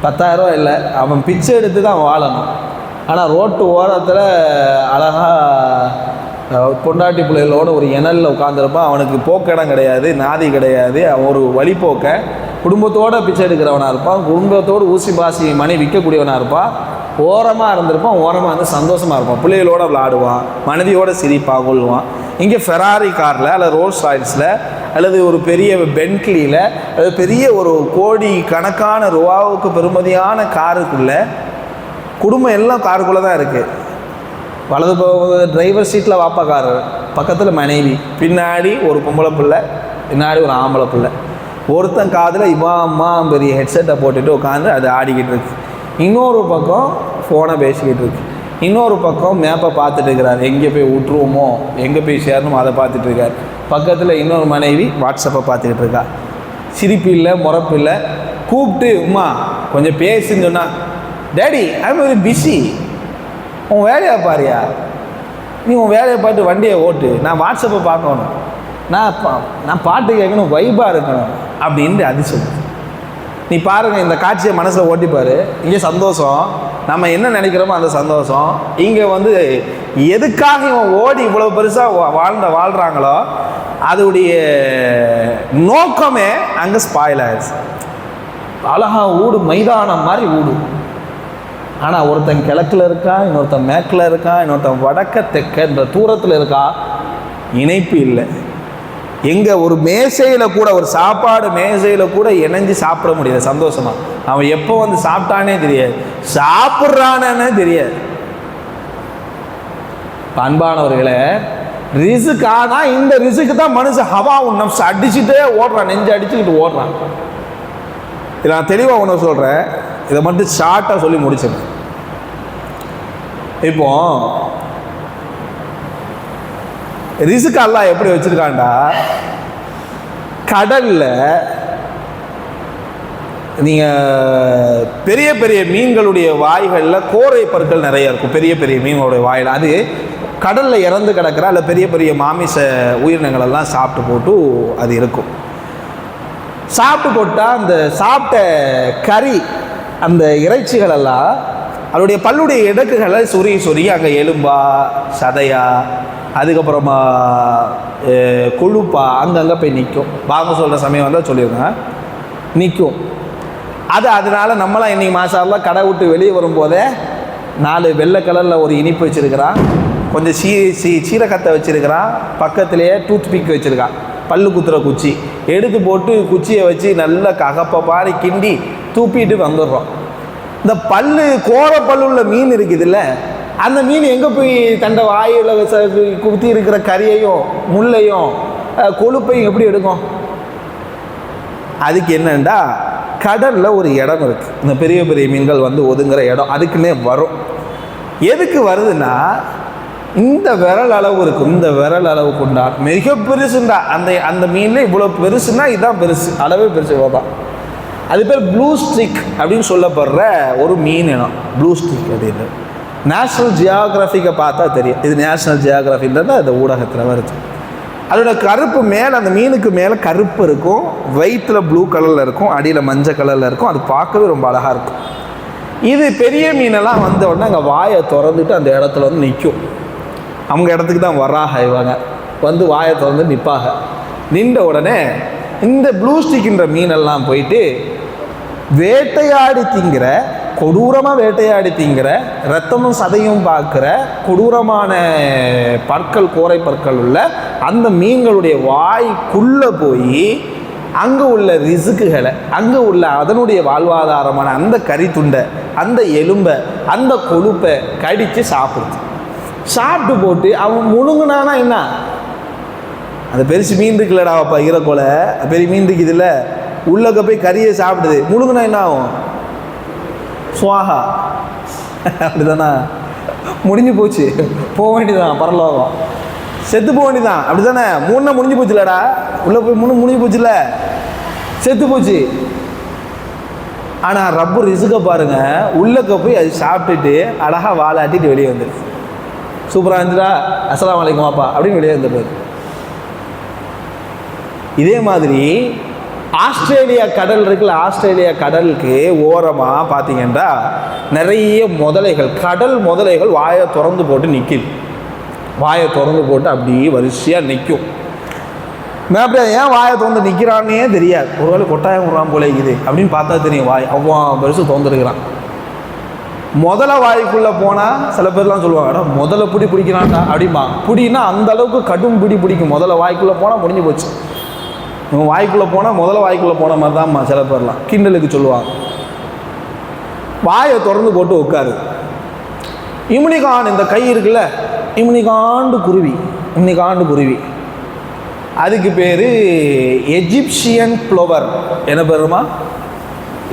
10,000 ரூபா இல்லை, அவன் பிச்சை எடுத்து தான் வாழணும். ஆனால் ரோட்டு ஓரத்தில் அழகாக பொண்டாட்டி பிள்ளைகளோட ஒரு இணலில் உட்காந்துருப்பான். அவனுக்கு போக்கிடம் கிடையாது, நாதி கிடையாது. அவன் ஒரு வழிபோக்க குடும்பத்தோடு பிச்சை எடுக்கிறவனாக இருப்பான். குடும்பத்தோடு ஊசி பாசி மணி விற்கக்கூடியவனாக இருப்பான். ஓரமாக இருந்திருப்பான், ஓரமாக வந்து சந்தோஷமாக இருப்பான். பிள்ளைகளோடு விளையாடுவான், மனைவியோடு சிரிப்பாக கொள்வான். இங்கே ஃபெராரி காரில் அல்லது ரோல்ஸ் ராய்ஸில் அல்லது ஒரு பெரிய பென்ட்லியில் அல்லது பெரிய ஒரு கோடி கணக்கான ரூபாவுக்கு பெறுமதியான காருக்குள்ளே குடும்பம் எல்லாம் காருக்குள்ளே தான் இருக்குது. வலது டிரைவர் சீட்டில் வாப்பா காரு, பக்கத்தில் மனைவி, பின்னாடி ஒரு பொம்பளை பிள்ளை, பின்னாடி ஒரு ஆம்பளை பிள்ளை. ஒருத்தன் காதில் அம்மா பெரிய ஹெட்செட்டை போட்டுட்டு உட்காந்து அது ஆடிக்கிட்டு இருக்கு. இன்னொரு பக்கம் ஃபோனை பேசிக்கிட்டு இருக்கு. இன்னொரு பக்கம் மேப்பை பார்த்துட்டு இருக்கிறார், எங்கே போய் விட்டுருவோமோ, எங்கே போய் சேரணுமோ அதை பார்த்துட்டு இருக்கார். பக்கத்தில் இன்னொரு மனைவி வாட்ஸ்அப்பை பார்த்துக்கிட்டு இருக்கா. சிரிப்பு இல்லை, முறப்பு இல்லை. கூப்பிட்டு உம்மா கொஞ்சம் பேசுன்னு சொன்னால், daddy I am very busy, உன் வேலையை பாரியா, நீ உன் வேலையை பார்த்து வண்டியை ஓட்டு, நான் வாட்ஸ்அப்பை பார்க்கணும், நான் பாட்டு கேட்கணும், வைபாக இருக்கணும் அப்படின்ட்டு அது சொல்லு. நீ பாருங்கள், இந்த காட்சியை மனசில் ஓட்டிப்பார். இங்கே சந்தோஷம், நம்ம என்ன நினைக்கிறோமோ அந்த சந்தோஷம். இங்கே வந்து எதுக்காக இவன் ஓடி இவ்வளோ பெருசாக வாழ்கிறாங்களோ அதோடைய நோக்கமே அங்கே ஸ்பாயில் ஆயிடுச்சு. அழகா ஊடு, மைதானம் மாதிரி ஊடு. ஆனால் ஒருத்தன் கிழக்கில் இருக்கா, இன்னொருத்தன் மேற்கில் இருக்கா, இன்னொருத்தன் வடக்க தெற்கன்ற தூரத்தில் இருக்கா. இணைப்பு இல்லை. எங்கே ஒரு மேசையில் கூட, ஒரு சாப்பாடு மேசையில் கூட இணைஞ்சு சாப்பிட முடியாது சந்தோஷமாக. அவன் எப்போ வந்து சாப்பிட்டானே தெரியாது, சாப்பிட்றானே தெரியாது. அன்பானவர்களே, ரிஸ்க். ஆனால் இந்த ரிஸ்க்கு தான் மனுஷன் ஹவா உன்னம் அடிச்சுட்டே ஓடுறான், நெஞ்சு அடிச்சுக்கிட்டு ஓடுறான். இதை நான் தெளிவாக ஒன்று சொல்கிறேன், இதை மட்டும் ஷார்ட்டாக சொல்லி முடிச்சிருக்கேன். இப்போ ரிஸ்க் அல்லாஹ் எப்படி வச்சிருக்காண்டா, கடல்ல நீங்க பெரிய பெரிய மீன்களுடைய வாய்களில் கோரை பற்கள் நிறைய இருக்கும். பெரிய பெரிய மீன்களுடைய வாயில் அது கடல்ல இறந்து கிடக்கிற அல்ல பெரிய பெரிய மாமிச உயிரினங்கள் எல்லாம் சாப்பிட்டு போட்டு அது இருக்கும். சாப்பிட்டு போட்டால் அந்த சாப்பிட்ட கறி, அந்த இறைச்சிகள் எல்லாம் அதோடைய பல்லுடைய இடக்குகளை சொருகி அங்கே எலும்பா, சதையா, அதுக்கப்புறமா கொழுப்பா அங்கங்கே போய் நிற்கும். வாங்க சொல்கிற சமயம் வந்தால் சொல்லியிருக்கேன், நிற்கும். அதனால் நம்மளாம் இன்றைக்கி மாசாலாம் கடை விட்டு வெளியே வரும்போதே 4 வெள்ளை கலரில் ஒரு இனிப்பு வச்சுருக்கிறான், கொஞ்சம் சீரகத்தை வச்சுருக்கிறான், பக்கத்துலேயே டூத் பிக் வச்சுருக்கான், பல்லு குத்துற குச்சி எடுத்து போட்டு குச்சியை வச்சு நல்லா ககப்பை பாரி கிண்டி தூப்பிட்டு வந்துடுறோம். இந்த கோர பல்லுள்ள மீன் இருக்குதுல்ல, அந்த மீன் எங்கே போய் தண்டை வாயில் குத்தி இருக்கிற கறியையும் முள்ளையும் கொழுப்பையும் எப்படி எடுக்கும்? அதுக்கு என்னண்டா, கடலில் ஒரு இடம் இருக்குது, இந்த பெரிய பெரிய மீன்கள் வந்து ஒதுங்குற இடம், அதுக்குன்னே வரும். எதுக்கு வருதுன்னா, இந்த விரல் அளவு இருக்கும், இந்த விரல் அளவு கொண்டா மிக பெருசுண்டா. அந்த மீனில் இவ்வளோ பெருசுன்னா இதுதான் பெருசு, அளவே பெருசு தான். அது பேர் ப்ளூ ஸ்டிக் அப்படின்னு சொல்லப்படுற ஒரு மீன் இனம், ப்ளூ ஸ்டிக் அப்படின்னு. நேஷ்னல் ஜியோகிராஃபிக்கை பார்த்தா தெரியும், இது நேஷ்னல் ஜியோகிராஃபின்றது அந்த ஊடகத்தில் வருது. அதோட கருப்பு மேலே, அந்த மீனுக்கு மேலே கருப்பு இருக்கும், வயிற்றில் ப்ளூ கலரில் இருக்கும், அடியில் மஞ்சள் கலரில் இருக்கும். அது பார்க்கவே ரொம்ப அழகாக இருக்கும். இது பெரிய மீனெல்லாம் வந்த உடனே அங்கே வாயை திறந்துட்டு அந்த இடத்துல வந்து நிற்கும். அவங்க இடத்துக்கு தான் வராக இவங்க வந்து வாயை திறந்து நிற்பாங்க. நின்ற உடனே இந்த ப்ளூ ஸ்டிக்ன்ற மீனெல்லாம் போயிட்டு வேட்டையாடி திங்கிற, கொடூரமாக வேட்டையாடி திங்கிற, ரத்தமும் சதையும் பார்க்குற கொடூரமான பற்கள், கோரை பற்கள் உள்ள அந்த மீன்களுடைய வாய்க்குள்ளே போய் அங்கே உள்ள ரிசுக்குகளை, அங்கே உள்ள அதனுடைய வாழ்வாதாரமான அந்த கறி துண்டை, அந்த எலும்பை, அந்த கொழுப்பை கடித்து சாப்பிடுது. சாப்பிட்டு போட்டு அவன் முழுங்குனானா என்ன, அந்த பெருசு மீன் இருக்குல்லடா அப்பா, ஈரக்கொலை பெரிய மீன் இருக்குது இல்லை, உள்ளக்க போய் கறியை சாப்பிடுது, முழுங்குனா என்ன ஆகும்? சுவாகா. அப்படிதானா? முடிஞ்சு போச்சு, போக வேண்டியதான், பரலோகம் செத்து போக வேண்டியதான். அப்படி தானே? மூணு முடிஞ்சு போச்சு இல்லடா, உள்ளே போய் முடிஞ்சு போச்சுல, செத்து போச்சு. ஆனால் ரப்பு ரிசுக்க பாருங்க, உள்ளக்க போய் அது சாப்பிட்டுட்டு அழகாக வாழாட்டிட்டு வெளியே வந்துடுது. சூப்பராக இருந்துடா, அஸ்ஸலாமு அலைக்கும் அப்பா அப்படின்னு வெளியே வந்துடுது. இதே மாதிரி ஆஸ்திரேலியா கடல் இருக்குல்ல, ஆஸ்திரேலியா கடலுக்கு ஓரமாக பார்த்தீங்கன்னா நிறைய முதலைகள், கடல் முதலைகள் வாயை திறந்து போட்டு நிற்கிது. வாயை திறந்து போட்டு அப்படியே வரிசையாக நிற்கும். அப்படியே ஏன் வாயை திறந்து நிற்கிறான்னே தெரியாது. ஒருவேளை கொட்டாயம் விடுறான் போல இருக்குது அப்படின்னு பார்த்தா தெரியும். வாய் அவ்வளோ பெருசு திறந்துருக்கிறான். முதல்ல வாய்க்குள்ளே போனால் சில பேர்லாம் சொல்லுவாங்க, முதல்ல பிடிக்கிறான்டா அப்படிம்பா. பிடினா அந்த அளவுக்கு கடும் பிடிக்கும். முதல்ல வாய்க்குள்ளே போனால் முடிஞ்சு போச்சு. இவன் வாய்க்குள்ளே போனால் முதல்ல வாய்க்குள்ளே போன மாதிரி தான்மா சில பேர்லாம் கிண்டலுக்கு சொல்லுவாங்க. வாயை திறந்து போட்டு உட்காரு. இம்னிகான் இந்த கை இருக்குல்ல, இம்னிகாண்டு குருவி, அதுக்கு பேர் எஜிப்சியன் ப்ளோவர். என்ன பேருமா?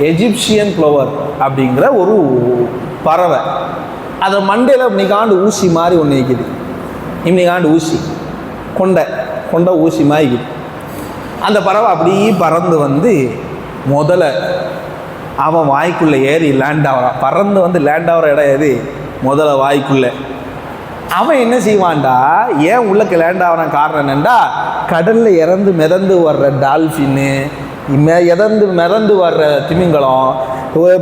எஜிப்சியன் ப்ளோவர் அப்படிங்கிற ஒரு பறவை. அதை மண்டையில் இம்னிகாண்டு ஊசி மாதிரி ஒன்று நிற்கிது. இம்னிகாண்டு ஊசி, கொண்டை ஊசி மாதிரி இருக்குது. அந்த பறவை அப்படியே பறந்து வந்து முதல்ல அவன் வாய்க்குள்ளே ஏறி லேண்ட் ஆகிறான். பறந்து வந்து லேண்ட் ஆகிற இடம் எது? முதல்ல வாய்க்குள்ளே. அவன் என்ன செய்வான்டா, ஏன் உள்ளக்கு லேண்ட் ஆகிறான் காரணம் என்னென்னா, கடலில் இறந்து மிதந்து வர்ற டால்ஃபின்னு, மிதந்து வர்ற திமிங்கலம்,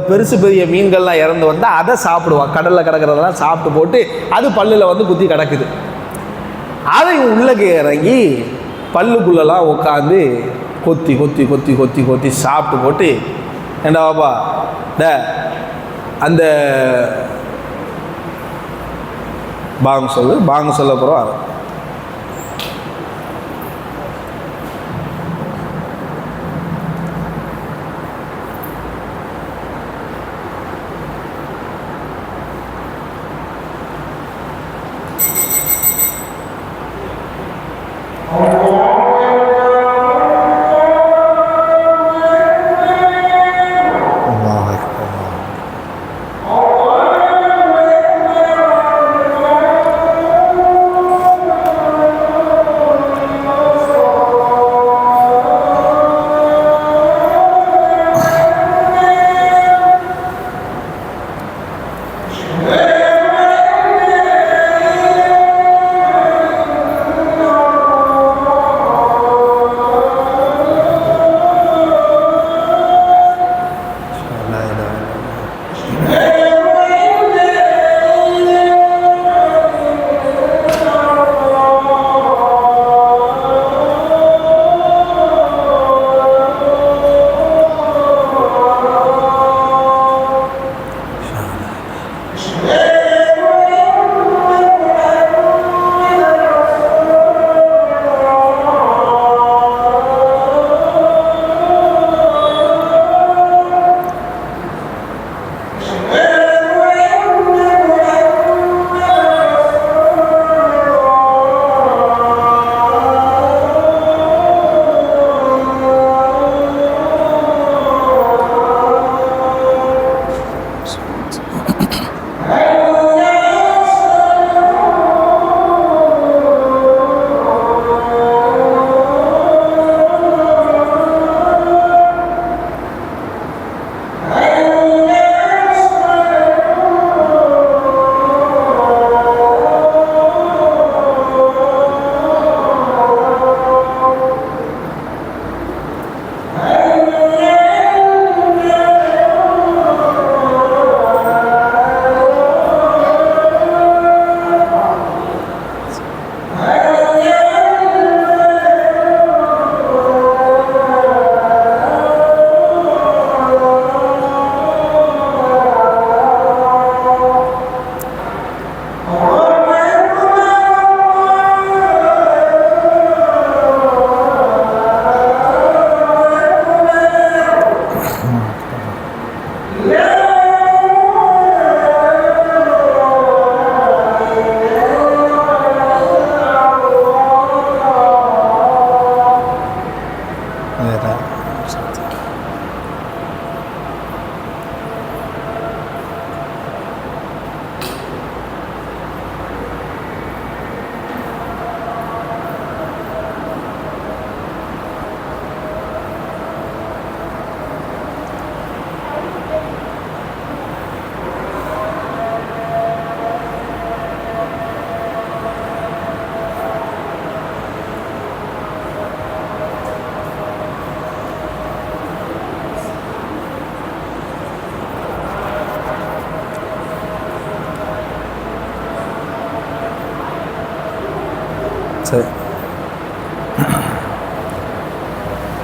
பெருசு பெரிய மீன்கள்லாம் இறந்து வந்தால் அதை சாப்பிடுவான். கடலில் கிடக்கிறதெல்லாம் சாப்பிட்டு போட்டு அது பல்லில் வந்து குத்தி கிடக்குது. அதை உள்ளக்கு இறங்கி பல்லுக்குள்ளெல்லாம் உட்காந்து கொத்தி சாப்பிட்டு போட்டு, ஏண்டா பாப்பா அந்த பாங்க சொல்ல போகிறோம்.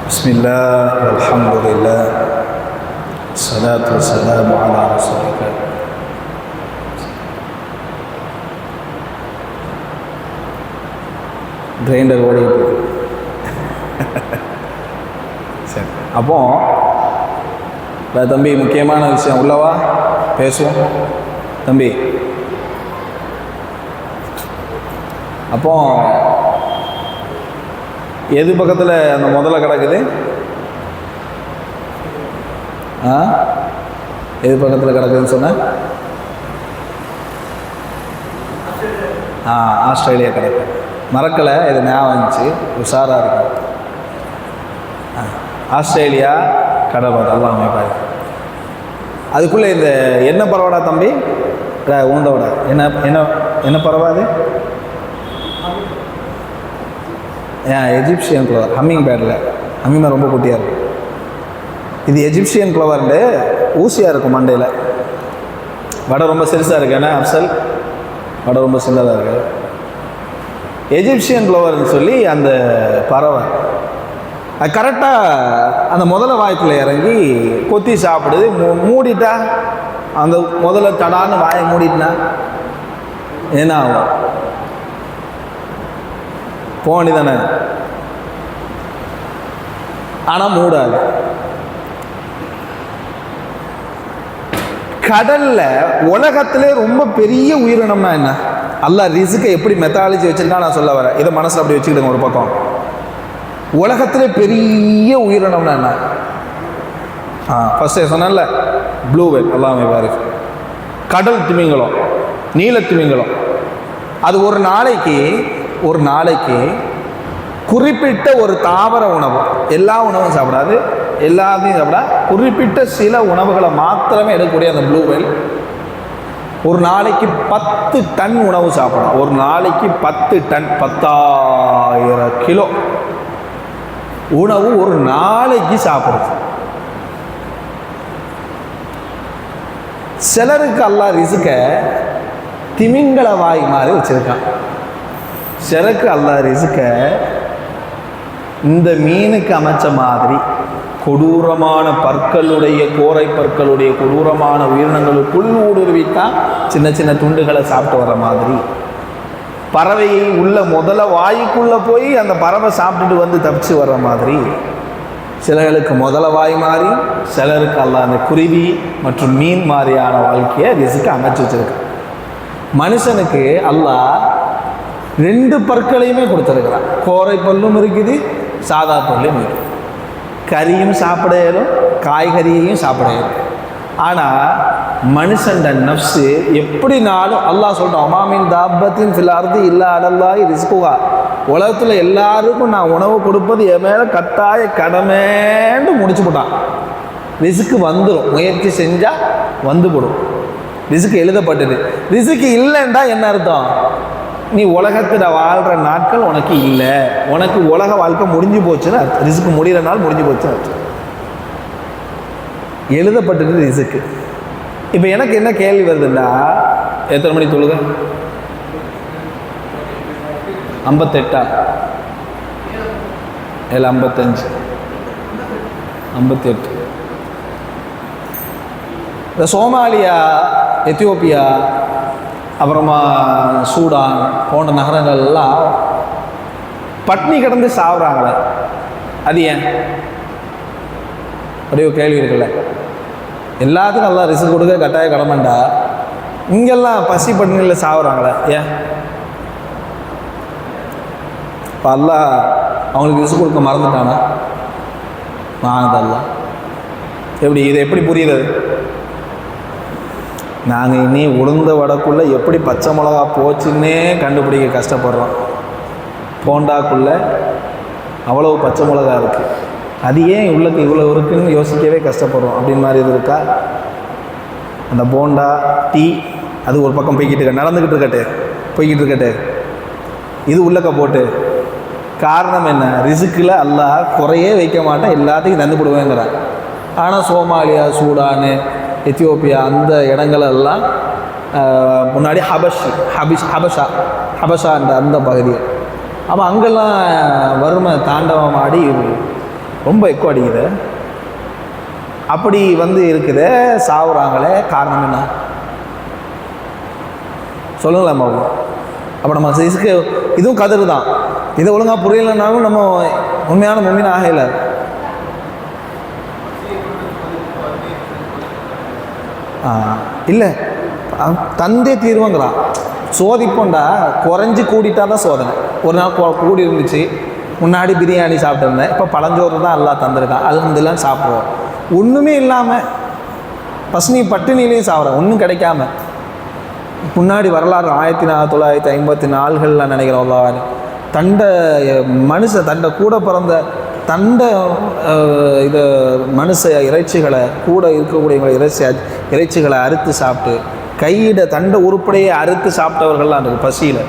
பிஸ்மில்லாஹ் அல்ஹம்துலில்லாஹ் ஸலாத்து வஸ்ஸலாமு அலா ரசூலில்லாஹ். கிரைண்டர் ஓடிட்டு இருக்கு. சரி, அப்போ தம்பி முக்கியமான விஷயம் உள்ளவா பேசுவோம் தம்பி. அப்போ எது பக்கத்தில் அந்த முதல்ல கிடக்குது? எது பக்கத்தில் கிடக்குதுன்னு சொன்ன? ஆஸ்திரேலியா கிடக்கு. மறக்கலை, இது ஞாபகம் வந்துச்சு, உஷாராக இருக்கு. ஆஸ்திரேலியா கடல் எல்லாம் அமைப்பாரு. அதுக்குள்ளே இந்த என்ன பரவாடா தம்பி? உண்டோட என்ன என்ன என்ன பரவாது? Egyptian flower. ஹம்மிங் பேர்டில் ஹம்மிங் ரொம்ப குட்டியாக இருக்கும். இது எஜிப்சியன் ஃப்ளவர்ண்டு ஊசியாக இருக்கும் மண்டையில். வடை ரொம்ப சிறுசாக இருக்கு. ஏன்னா அப்சல் வடை ரொம்ப சின்னதாக இருக்குது. எஜிப்சியன் ஃப்ளவர்னு சொல்லி அந்த பறவை அது கரெக்டாக அந்த முதல்ல வாய்க்குள்ளே இறங்கி கொத்தி சாப்பிடுது. மூடிட்டா அந்த முதல்ல தடான்னு வாயை மூடிட்டுனா என்ன ஆகும்? போனி தானே, ஆனால் மூடாது. கடல்ல உலகத்திலே ரொம்ப பெரிய உயிரினம்னா என்ன? அல்லாஹ் ரிஸ்கை எப்படி மெத்தாலஜி வச்சிருக்கா நான் சொல்ல வரேன். இதை மனசில் அப்படி வச்சுக்கிடுங்க ஒரு பக்கம். உலகத்திலே பெரிய உயிரினம்னா என்ன? ஃபர்ஸ்ட் சொன்னல ப்ளூ வேல், எல்லாமே பாரு. கடல் திமிங்கலம், நீல திமிங்கலம். அது ஒரு நாளைக்கு குறிப்பிட்ட ஒரு தாவர உணவு, எல்லா உணவும் சாப்பிடாது, எல்லாத்தையும் சாப்பிட குறிப்பிட்ட சில உணவுகளை மாத்திரமே எடுக்கக்கூடிய அந்த ப்ளூ வேல் ஒரு நாளைக்கு 10 டன் உணவு சாப்பிடும். ஒரு நாளைக்கு 10 டன், 10,000 கிலோ உணவு ஒரு நாளைக்கு சாப்பிடுது. சிலருக்கு அல்லாஹ் ரிஸ்கை திமிங்கல வாய் மாதிரி வச்சிருக்கான். சிலருக்கு அல்லாஹ் ரிஸ்கை இந்த மீனுக்கு அமைச்ச மாதிரி கொடூரமான பற்களுடைய, கோரை பற்களுடைய கொடூரமான உயிரினங்களுக்குள் ஊடுருவித்தான் சின்ன சின்ன துண்டுகளை சாப்பிட்டு வர மாதிரி. பறவையை உள்ள முதல்ல வாய்க்குள்ளே போய் அந்த பறவை சாப்பிட்டுட்டு வந்து தப்பிச்சு வர்ற மாதிரி. சிலர்களுக்கு முதல்ல வாய் மாறி, சிலருக்கு அல்லாஹ் அந்த குருவி மற்றும் மீன் மாதிரியான வாழ்க்கையை ரிஸ்க்கு அமைச்சு வச்சிருக்கான். மனுஷனுக்கு அல்லாஹ் 2 பற்களையுமே கொடுத்துருக்கிறான். கோரை பல்லும் இருக்குது, சாதா பல்லும் இருக்குது. கறியும் சாப்பிட இயலும், காய்கறியையும் சாப்பிட இயலும். ஆனால் மனுஷன்ட நஃப்ஸு எப்படினாலும் அல்லாஹ் சொல்கிறான், அமாமின் தாபத்தின் ஃபில் அர்தி இல்லா அலல்லாஹி ரிஸ்குஹா. உலகத்தில் எல்லாருக்கும் நான் உணவு கொடுப்பது என் மேலே கட்டாய கடமைன்னு முடிச்சு போட்டான். ரிஸ்க்கு வந்துடும், முயற்சி செஞ்சால் வந்து போடும். ரிஸ்க்கு எழுதப்பட்டது. ரிஸ்க்கு இல்லைன்றா என்ன அர்த்தம்? நீ உலகத்தில் வாழ்கிற நாட்கள் உனக்கு இல்லை, உனக்கு உலக வாழ்க்கை முடிஞ்சு போச்சுன்னா ரிஸ்க்கு முடிகிற நாள் முடிஞ்சு போச்சுன்னு அர்த்தம். எழுதப்பட்டது ரிஸ்க்கு. இப்போ எனக்கு என்ன கேள்வி வருதுன்னா, எத்தனை மணி தொழுக? 58 இல்லை 55 58. இந்த சோமாலியா, எத்தியோப்பியா, அப்புறமா சூடான் போன்ற நகரங்கள்லாம் பட்னி கிடந்து சாப்பிட்றாங்களே, அது ஏன்? அப்படியே ஒரு கேள்வி இருக்குல்ல. எல்லாத்துக்கும் நல்லா ரிஸ்க் கொடுக்க கட்டாய கடமைண்டா, இங்கெல்லாம் பசி பட்னியில் சாப்பிட்றாங்களே ஏன்? இப்போ அல்லாஹ் அவங்களுக்கு ரிஸ்க் கொடுக்க மறந்துட்டானா? அதெல்லாம் எப்படி, இதை எப்படி புரியுது? நாங்கள் இனி உளுந்த வடக்குள்ளே எப்படி பச்சை மிளகா போச்சுன்னே கண்டுபிடிக்க கஷ்டப்படுறோம். போண்டாக்குள்ளே அவ்வளவு பச்சை மிளகா இருக்குது, அது ஏன் உள்ளக்கு இவ்வளோ இருக்குதுன்னு யோசிக்கவே கஷ்டப்படுறோம். அப்படின்னு மாதிரி இது இருக்கா? அந்த போண்டா, டீ அது ஒரு பக்கம் போய்கிட்டு போய்கிட்டு இருக்கட்டு இது உள்ளக்க போட்டு. காரணம் என்ன? ரிஸ்கில் அல்லாஹ் குறையே வைக்க மாட்டேன், எல்லாத்தையும் தந்து போடுவேங்கிறான். ஆனால் சோமாலியா, சூடானு, எத்தியோப்பியா அந்த இடங்களெல்லாம் முன்னாடி ஹபஷா அந்த பகுதியை அப்போ அங்கெல்லாம் வறுமை தாண்டவம் ஆடி ரொம்ப எக்கோ அடிக்குது. அப்படி இருக்குது, சாவுறாங்களே, காரணம் என்ன சொல்லுங்களேன் பாபு. அப்போ நம்ம ரிஸ்க்கு இதுவும் கதிர் தான். இதை ஒழுங்காக புரியலைன்னாலும் நம்ம உண்மையான மும்மின் ஆகல. இல்லை தந்தே தீர்வுங்கிறான். சோதிப்போண்டா குறைஞ்சி கூடிட்டா தான் சோதனை. ஒரு நாள் கூடி இருந்துச்சு, முன்னாடி பிரியாணி சாப்பிட்டுருந்தேன், இப்போ பழஞ்சோறு தான் எல்லாம் தந்திருக்கான், அல்ஹம்துலில்லாஹ் சாப்பிடுவோம். ஒன்றுமே இல்லாமல் பசுனி பட்டினிலையும் சாப்பிட்றேன், ஒன்றும் கிடைக்காம. முன்னாடி வரலாறு 1954 நினைக்கிறோம். தண்டை தண்டை கூட பிறந்த தண்டை இதை இறைச்சிகளை கூட இருக்கக்கூடிய இறைச்சிகளை அறுத்து சாப்பிட்டு, கையிட தண்டை உருப்படையை அறுத்து சாப்பிட்டவர்கள்லாம் இருக்குது பசியில்.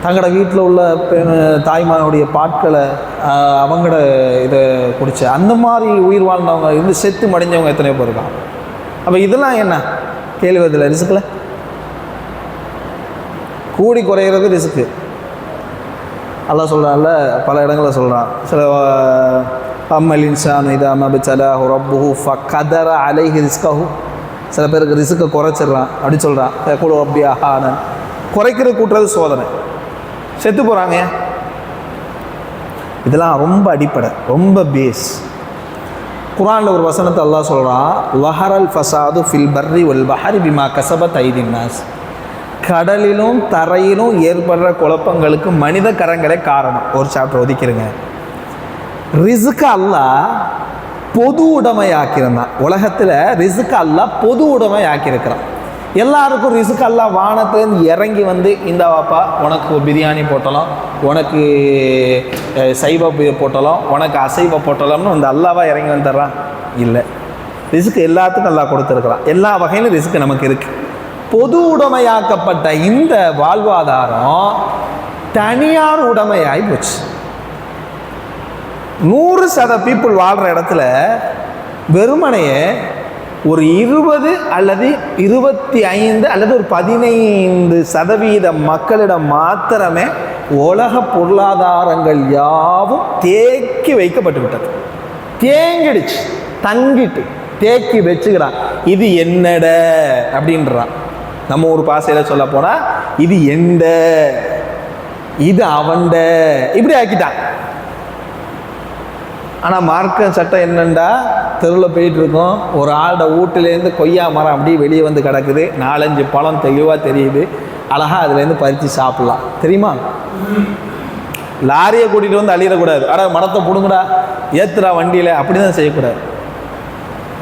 தங்களோட வீட்டில் உள்ள தாய்மானுடைய பாட்களை அவங்களோட இதை குடிச்சு அந்த மாதிரி உயிர் வாழ்ந்தவங்க செத்து மடிஞ்சவங்க எத்தனையோ பேர் இருக்காங்க. அப்போ இதெல்லாம் என்ன கேள்வி வருதில்லை? ரிஸ்கில் கூடி குறையிறது ரிஸ்க்கு. அல்லாஹ் சொல்கிறான்ல, பல இடங்களில் சொல்கிறான். சில அம்மல் இன்சான் இதா மப்தலஹு ரப்புஹு ஃபகதர அலைஹி ரிஸ்கஹு. சில பேருக்கு ரிஸ்க்கை குறைச்சிட்றான் அப்படி சொல்கிறான். யகூலு ரப்பி அஹானன். குறைக்கிறது கூட்டுறது சோதனை, செத்து போகிறாங்க. இதெல்லாம் ரொம்ப அடிப்படை, ரொம்ப பேஸ். குர்ஆனில் ஒரு வசனத்தை அல்லாஹ் சொல்கிறான், வஹரல் ஃபசாது ஃபில் பர்ரி வல் பஹரி பிமா கஸபத் ஐதின் நாஸ். கடலிலும் தரையிலும் ஏற்படுற குழப்பங்களுக்கு மனித கரங்களே காரணம். ஒரு சாப்டர் ஒதுக்கிடுங்க. ரிஸ்க் அல்லாஹ் பொது உடைமையாக்கியிருந்தான். உலகத்தில் ரிஸ்க் அல்லாஹ் பொது உடைமையாக்கியிருக்கிறான். எல்லாருக்கும் ரிஸ்க் அல்லாஹ் வானத்துலேருந்து இறங்கி இந்த வாப்பா உனக்கு பிரியாணி போட்டலாம், உனக்கு சைவ போட்டலாம், உனக்கு அசைவ போட்டலாம்னு அல்லாவா இறங்கி வந்துடுறான்? இல்லை. ரிஸ்க் எல்லாத்துக்கும் அல்லாஹ் கொடுத்துருக்குறான். எல்லா வகையிலும் ரிஸ்க் நமக்கு இருக்குது. பொது உடைமையாக்கப்பட்ட இந்த வாழ்வாதாரம் தனியார் உடைமையாகி போச்சு. 100% பீப்புள் வாழ்கிற இடத்துல வெறுமனையே ஒரு 20 அல்லது 25 அல்லது ஒரு 15% மக்களிடம் மாத்திரமே உலக பொருளாதாரங்கள் யாவும் தேக்கி வைக்கப்பட்டு விட்டது. தேங்கிடுச்சு, தங்கிட்டு தேக்கி வச்சுக்கிறான். இது என்னட அப்படின்றான். நம்ம ஒரு பாசையில் சொல்ல போனால் இது எந்த, இது அவன்ட, இப்படி ஆக்கிட்டான். ஆனால் மார்க்க சட்டம் என்னண்டா, தெருவில் போயிட்டுருக்கோம், ஒரு ஆளோட வீட்டிலேருந்து கொய்யா மரம் அப்படியே வெளியே வந்து கிடக்குது, 4-5 பழம் தெளிவாக தெரியுது, அழகாக அதுலேருந்து பறித்து சாப்பிட்லாம். தெரியுமா? லாரியை கூட்டிகிட்டு வந்து அழியிடக்கூடாது. மரத்தை பிடுங்கடா, ஏற்றுடா வண்டியில், அப்படி தான் செய்யக்கூடாது.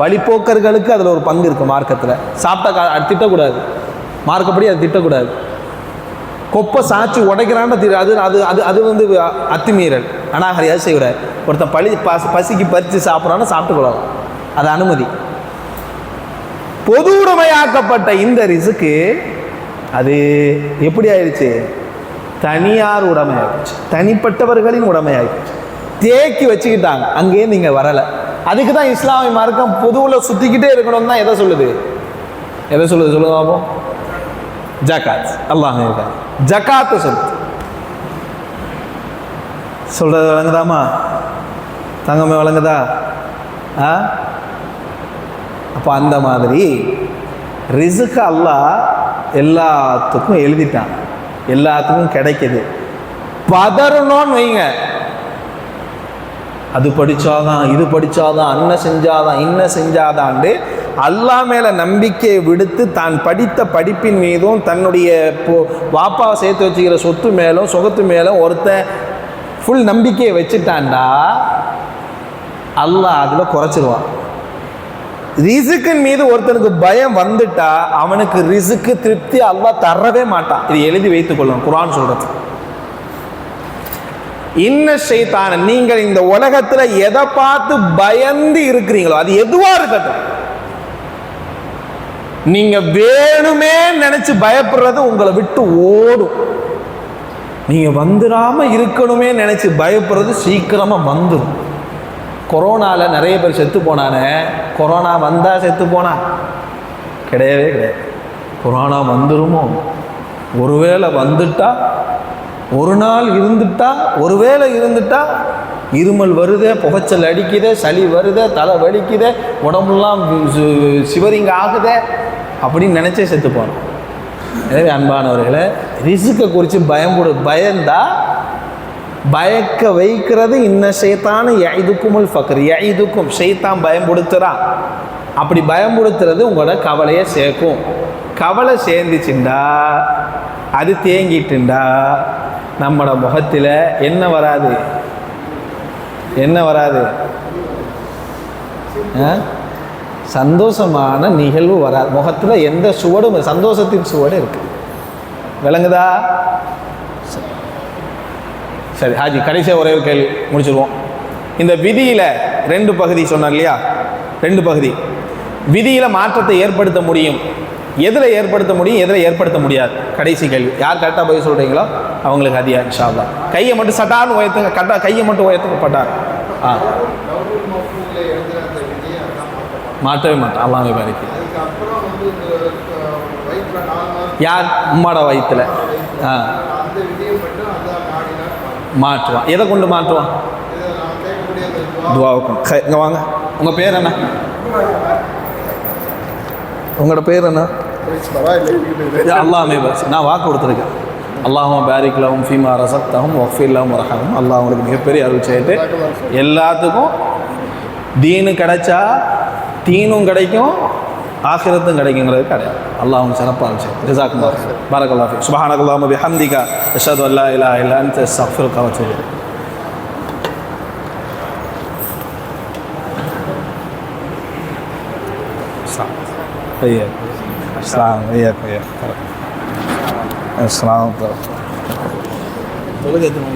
வழிப்போக்கர்களுக்கு அதில் ஒரு பங்கு இருக்குது மார்க்கத்தில். சாப்பிட்டா திட்டக்கூடாது, மார்க்கப்படி அது திட்டக்கூடாது. கொப்பை சாய்ச்சி உடைக்கிறான்னு அது அது அது அது அத்துமீறல், அனாகரியாக செய்யக்கூடாது. ஒருத்தன் பசிக்கு பறித்து சாப்பிட்றான்னு சாப்பிட்டு கொள்ளலாம், அது அனுமதி. பொது உடைமையாக்கப்பட்ட இந்த ரிஸ்க்கு அது எப்படி ஆயிடுச்சு? தனியார் உடைமையாகிடுச்சு, தனிப்பட்டவர்களின் உடைமையாகிடுச்சு. தேக்கி வச்சுக்கிட்டாங்க, அங்கேயே நீங்கள் வரலை. அதுக்கு தான் இஸ்லாமிய மார்க்கம் பொதுவில் சுற்றிக்கிட்டே இருக்கணும் தான் எதை சொல்லுது? எதை சொல்லுது சொல்லுங்க பாப்போம்? ஜகாத். அல்லாஹ் ஜகாத்து சொல்றது வழங்குதாமா? தங்கமே வழங்குதா? அப்போ அந்த மாதிரி ரிஸ்க் அல்லாஹ் எல்லாத்துக்கும் எழுதிட்டான், எல்லாத்துக்கும் கிடைக்குது. பதறணும்னு வைங்க, அது படித்தாதான், இது படித்தாதான், அன்ன செஞ்சாதான், இன்ன செஞ்சாதான்ட்டு அல்லாஹ் மேலே நம்பிக்கையை விடுத்து தான் படித்த படிப்பின் மீதும் தன்னுடைய வாப்பாவை சேர்த்து வச்சுக்கிற சொத்து மேலும் சுகத்து மேலும் ஒருத்தன் ஃபுல் நம்பிக்கையை வச்சுட்டான்டா, அல்லாஹ் அதில் குறைச்சிருவான். ரிஸ்கின் மீது ஒருத்தனுக்கு பயம் வந்துட்டா அவனுக்கு ரிஸ்க்கு திருப்தி அல்லாஹ் தரவே மாட்டான். இது எழுதி வைத்துக் கொள்ளணும். குர்ஆன் சொல்றது, இன்ன ஷைத்தான, நீங்கள் இந்த உலகத்துல எதை பார்த்து பயந்து இருக்கிறீங்களோ அது எதுவா இருக்கட்டும், நீங்க வேணுமே நினைச்சு பயப்படுறது உங்களை விட்டு ஓடும். நீங்க வந்துடாம இருக்கணுமே நினைச்சு பயப்படுறது சீக்கிரமா வந்துடும். கொரோனால நிறைய பேர் செத்து போனானே, கொரோனா வந்தா செத்து போனா? கிடையவே கிடையாது. கொரோனா வந்துருமோ, ஒருவேளை வந்துட்டா ஒரு நாள் இருந்துட்டா, ஒருவேளை இருந்துட்டா இருமல் வருதே, புகைச்சல் அடிக்குதே, சளி வருதே, தலை வலிக்குதே, உடம்புலாம் சிவரிங்க ஆகுதே அப்படின்னு நினச்சே செத்து போனோம். எனவே அன்பானவர்களே, ரிஸ்க்கை குறித்து பயந்தா பயக்க வைக்கிறது இன்ன ஷைத்தான யஇதுக்குமுல் ஃபக்ர், யஇதுக்கும் ஷைத்தான் பயம்படுத்துகிறான். அப்படி பயம்படுத்துறது உங்களோட கவலையை சேர்க்கும். கவலை சேர்ந்துச்சுண்டா, அது தேங்கிட்டுண்டா, நம்மளோட முகத்தில் என்ன வராது, என்ன வராது, சந்தோஷமான நிகழ்வு வராது. முகத்தில் எந்த சுவடும், சந்தோஷத்தின் சுவடு இருக்கு. விளங்குதா? சரி ஹாஜி, கடைசியாக ஒரே ஒரு கேள்வி முடிச்சிருவோம். இந்த விதியில் 2 பகுதி சொன்னார் இல்லையா, 2 பகுதி. விதியில் மாற்றத்தை ஏற்படுத்த முடியும், எதில் ஏற்படுத்த முடியும், எதில் ஏற்படுத்த முடியாது. கடைசி கேள்வி, யார் கரெக்டாக போய் சொல்கிறீங்களோ அவங்களுக்கு ஹதியா இன்ஷா அல்லாஹ். கையை மட்டும் சட்டான்னு உயர்த்துங்க, கரெக்டாக கையை மட்டும் உயர்த்துக்கப்பட்டார். மாற்றவே மாட்டேன். அல்லாஹ் பாரிக்கு. யார் உம்மாட வயிற்றுல மாற்றுவான். எதை கொண்டு மாற்றுவான்? துவாவுக்கும். இங்கே வாங்க, உங்கள் பேர் என்ன? உங்களோட பேர் என்ன? அல்லாஹ்மே பஸ். நான் வாக்கு கொடுத்துருக்கேன். அல்லாஹும்ம பாரிக் லஹும் ஃபீமா ரஸக்தஹும் வஃபிர் லஹும் வர்ஹம்ஹும். அல்லாஹ் உங்களுக்கு மிகப்பெரிய அருள் செய்து எல்லாத்துக்கும் தீனு கிடைச்சா தீனும் கிடைக்கும், ஆகிரத்தும் கிடைக்குங்கிறது கிடையாது. அல்லாஹ் உங்களுக்கு சிறப்பாக அருள் செய்யும். ஜஸாக்கல்லாஹ் ஹைர். பாரக்கல்லாஹு ஃபீக். சுப்ஹானக்கல்லாஹும்ம பிஹம்திக அஷ்ஹது அல்லா இலாஹா இல்லா அன்த அஸ்தக்ஃபிருக வ அத்தூபு இலைக். السلام عليكم. السلام عليكم.